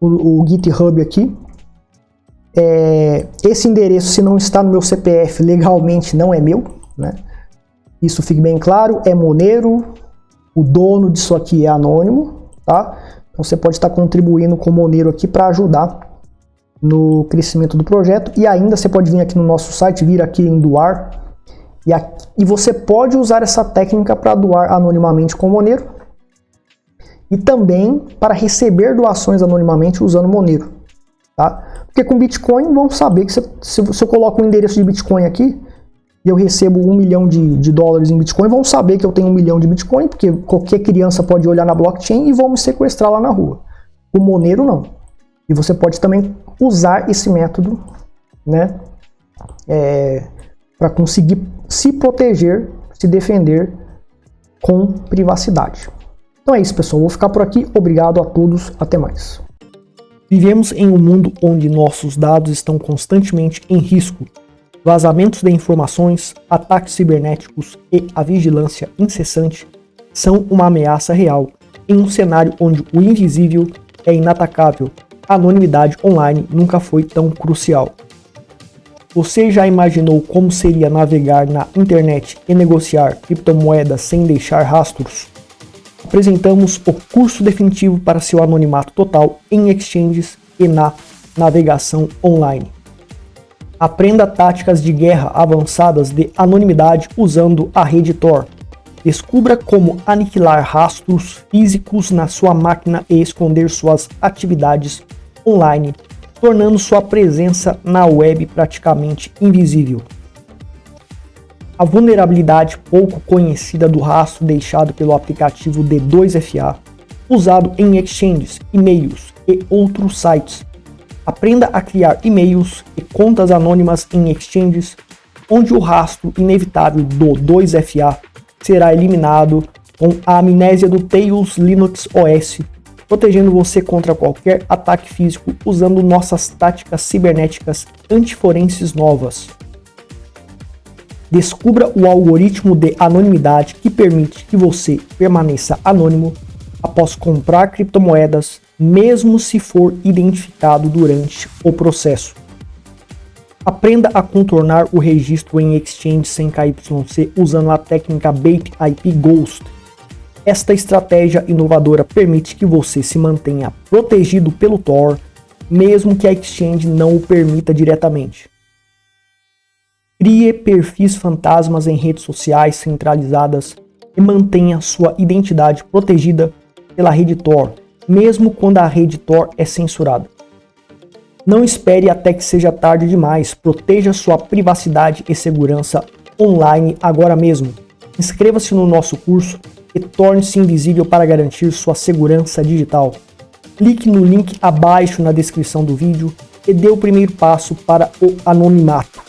o GitHub aqui. Esse endereço, se não está no meu CPF, legalmente não é meu, né? Isso fique bem claro, é Monero, o dono disso aqui é anônimo, tá? Então você pode estar contribuindo com o Monero aqui para ajudar no crescimento do projeto, e ainda você pode vir aqui no nosso site, vir aqui em doar, e você pode usar essa técnica para doar anonimamente com o Monero, e também para receber doações anonimamente usando o Monero, tá? Porque com Bitcoin vão saber que se eu coloco um endereço de Bitcoin aqui, e eu recebo 1 milhão de dólares em Bitcoin, vão saber que eu tenho 1 milhão de Bitcoin, porque qualquer criança pode olhar na blockchain e vão me sequestrar lá na rua. O Monero não. E você pode também usar esse método, né, para conseguir se proteger, se defender com privacidade. Então é isso, pessoal. Vou ficar por aqui. Obrigado a todos. Até mais. Vivemos em um mundo onde nossos dados estão constantemente em risco. Vazamentos de informações, ataques cibernéticos e a vigilância incessante são uma ameaça real em um cenário onde o invisível é inatacável. A anonimidade online nunca foi tão crucial. Você já imaginou como seria navegar na internet e negociar criptomoedas sem deixar rastros? Apresentamos o curso definitivo para seu anonimato total em exchanges e na navegação online. Aprenda táticas de guerra avançadas de anonimidade usando a rede Tor. Descubra como aniquilar rastros físicos na sua máquina e esconder suas atividades online, tornando sua presença na web praticamente invisível. A vulnerabilidade pouco conhecida do rastro deixado pelo aplicativo D2FA, usado em exchanges, e-mails e outros sites. Aprenda a criar e-mails e contas anônimas em exchanges, onde o rastro inevitável do 2FA será eliminado com a amnésia do Tails Linux OS, protegendo você contra qualquer ataque físico usando nossas táticas cibernéticas antiforenses novas. Descubra o algoritmo de anonimidade que permite que você permaneça anônimo após comprar criptomoedas, mesmo se for identificado durante o processo. Aprenda a contornar o registro em exchange sem KYC usando a técnica Bait IP Ghost. Esta estratégia inovadora permite que você se mantenha protegido pelo Tor, mesmo que a exchange não o permita diretamente. Crie perfis fantasmas em redes sociais centralizadas e mantenha sua identidade protegida pela rede Tor, mesmo quando a rede Tor é censurada. Não espere até que seja tarde demais, proteja sua privacidade e segurança online agora mesmo. Inscreva-se no nosso curso e torne-se invisível para garantir sua segurança digital. Clique no link abaixo na descrição do vídeo e dê o primeiro passo para o anonimato.